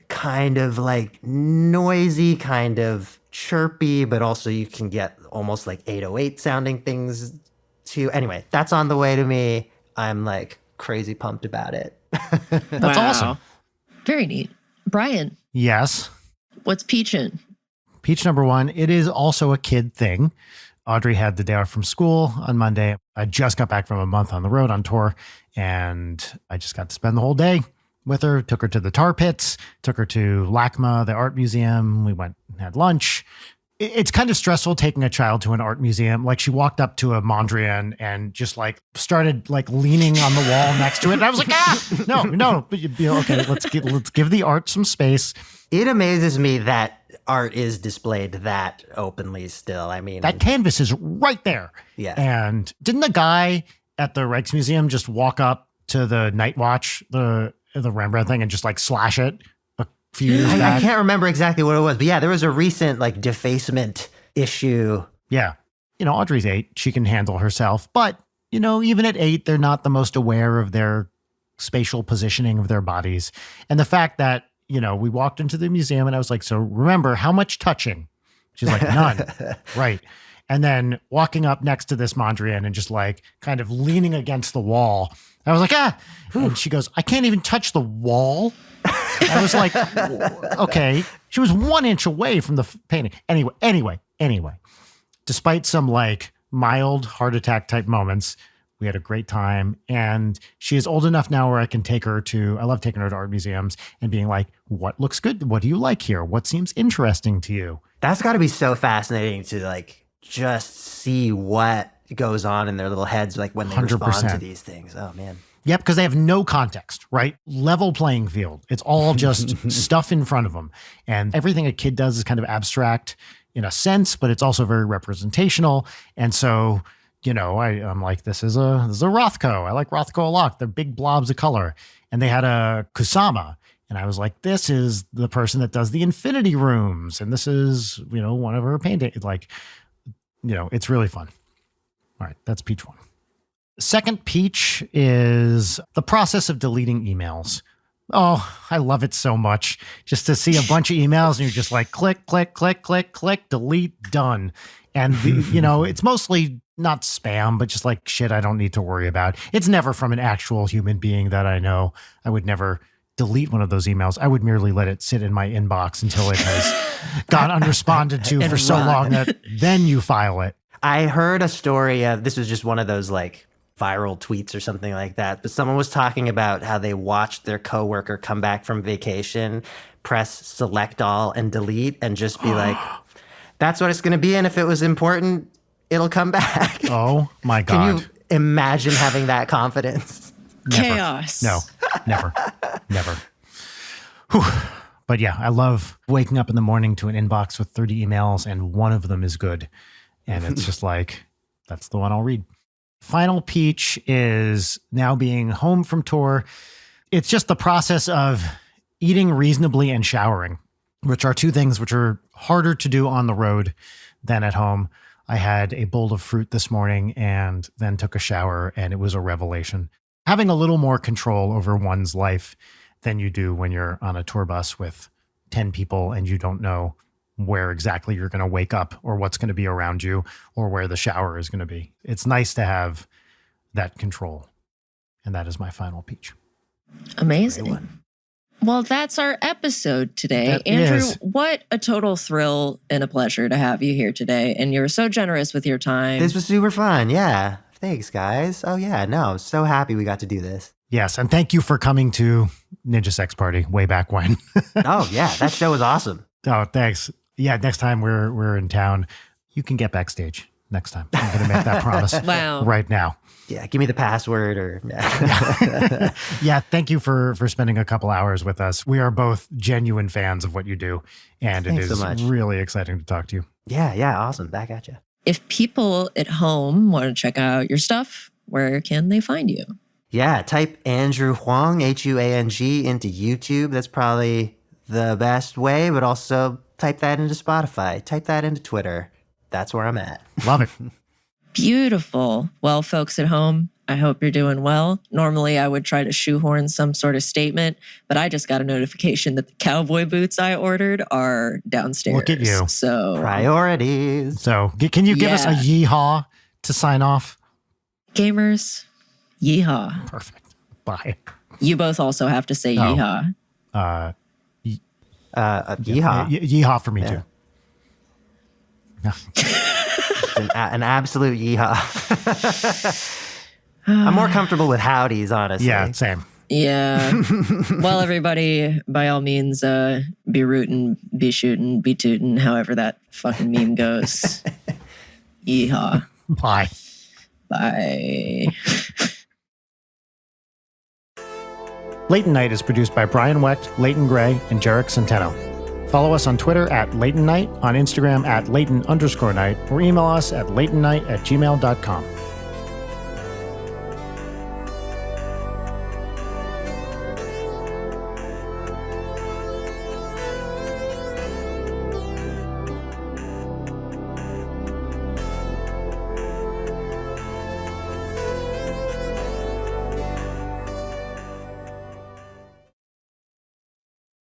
kind of like noisy, kind of chirpy, but also you can get almost like 808 sounding things too. Anyway, that's on the way to me. I'm like crazy pumped about it. That's awesome. Very neat. Brian, Yes. what's peachin'? Peach number one, it is also a kid thing. Audrey had the day off from school on Monday. I just got back from a month on the road on tour, and I just got to spend the whole day with her. Took her to the tar pits, took her to LACMA, the art museum. We went and had lunch. It's kind of stressful taking a child to an art museum. Like, she walked up to a Mondrian and just like started like leaning on the wall next to it. And I was like, no, okay, let's give the art some space. It amazes me that art is displayed that openly still. I mean, That canvas is right there. Yeah. And didn't the guy at the Rijksmuseum just walk up to the Night Watch, the Rembrandt thing, and just like slash it a few years I back? can't remember exactly what it was, but yeah, there was a recent like defacement issue. Yeah. Audrey's 8. She can handle herself. But, even at 8, they're not the most aware of their spatial positioning of their bodies. And the fact that, we walked into the museum and I was like, so remember, how much touching? She's like, none. Right. And then walking up next to this Mondrian and just like kind of leaning against the wall. I was like, And she goes, I can't even touch the wall. I was like, okay. She was 1 inch away from the painting. Anyway. Despite some like mild heart attack type moments, we had a great time. And she is old enough now where I can take her I love taking her to art museums and being like, what looks good? What do you like here? What seems interesting to you? That's got to be so fascinating to like just see what goes on in their little heads, like when they respond 100%. to these things. Oh man. Yep, because they have no context, right? Level playing field. It's all just stuff in front of them. And everything a kid does is kind of abstract in a sense, but it's also very representational. And so, I'm like, this is a Rothko. I like Rothko a lot. They're big blobs of color. And they had a Kusama. And I was like, this is the person that does the infinity rooms. And this is, one of her paintings. Like, it's really fun. All right, that's peach 1. Second peach is the process of deleting emails. Oh, I love it so much. Just to see a bunch of emails and you're just like, click, click, click, click, click, delete, done. And, it's mostly not spam, but just like shit I don't need to worry about. It's never from an actual human being that I know. I would never delete one of those emails. I would merely let it sit in my inbox until it has got unresponded to for so long that then you file it. I heard a story of, this was just one of those like viral tweets or something like that, but someone was talking about how they watched their coworker come back from vacation, press select all and delete and just be like, that's what it's going to be. And if it was important, it'll come back. Oh my God. Can you imagine having that confidence? Never. Chaos. No, never. Whew. But yeah, I love waking up in the morning to an inbox with 30 emails and one of them is good. And it's just like, that's the one I'll read. Final peach is now being home from tour. It's just the process of eating reasonably and showering, which are two things which are harder to do on the road than at home. I had a bowl of fruit this morning and then took a shower, and it was a revelation. Having a little more control over one's life than you do when you're on a tour bus with 10 people and you don't know where exactly you're going to wake up or what's going to be around you or where the shower is going to be. It's nice to have that control. And that is my final peach. Amazing. Well, that's our episode today. That Andrew, is. what a total thrill and a pleasure to have you here today. And you're so generous with your time. This was super fun. Yeah. Thanks, guys. Oh, yeah. No, so happy we got to do this. Yes. And thank you for coming to Ninja Sex Party way back when. Oh, yeah. That show was awesome. Oh, thanks. Yeah. Next time we're in town, you can get backstage next time. I'm going to make that promise Wow. right now. Yeah. Give me the password or. Yeah. Thank you for spending a couple hours with us. We are both genuine fans of what you do. And Thanks it is so much. really exciting to talk to you. Yeah. Yeah. Awesome. Back at you. If people at home want to check out your stuff, where can they find you? Yeah. Type Andrew Huang, Huang, into YouTube. That's probably the best way, but also type that into Spotify. Type that into Twitter. That's where I'm at. Love it. Beautiful. Well, folks at home, I hope you're doing well. Normally, I would try to shoehorn some sort of statement, but I just got a notification that the cowboy boots I ordered are downstairs. Look at you. So, Priorities. So can you give us a Yeah. yeehaw to sign off? gamers, yeehaw. Perfect. Bye. You both also have to say yeehaw. Yeehaw. Yeehaw for me too. An absolute yeehaw. I'm more comfortable with howdies, honestly. Yeah, same. Yeah. Well, everybody, by all means, be rootin', be shootin', be tootin', however that fucking meme goes. Yeehaw. Bye. Bye. Late Night is produced by Brian Wecht, Leighton Gray, and Jarek Centeno. Follow us on Twitter at Leighton Night, on Instagram at Leighton_Night, or email us at leightonnight@gmail.com.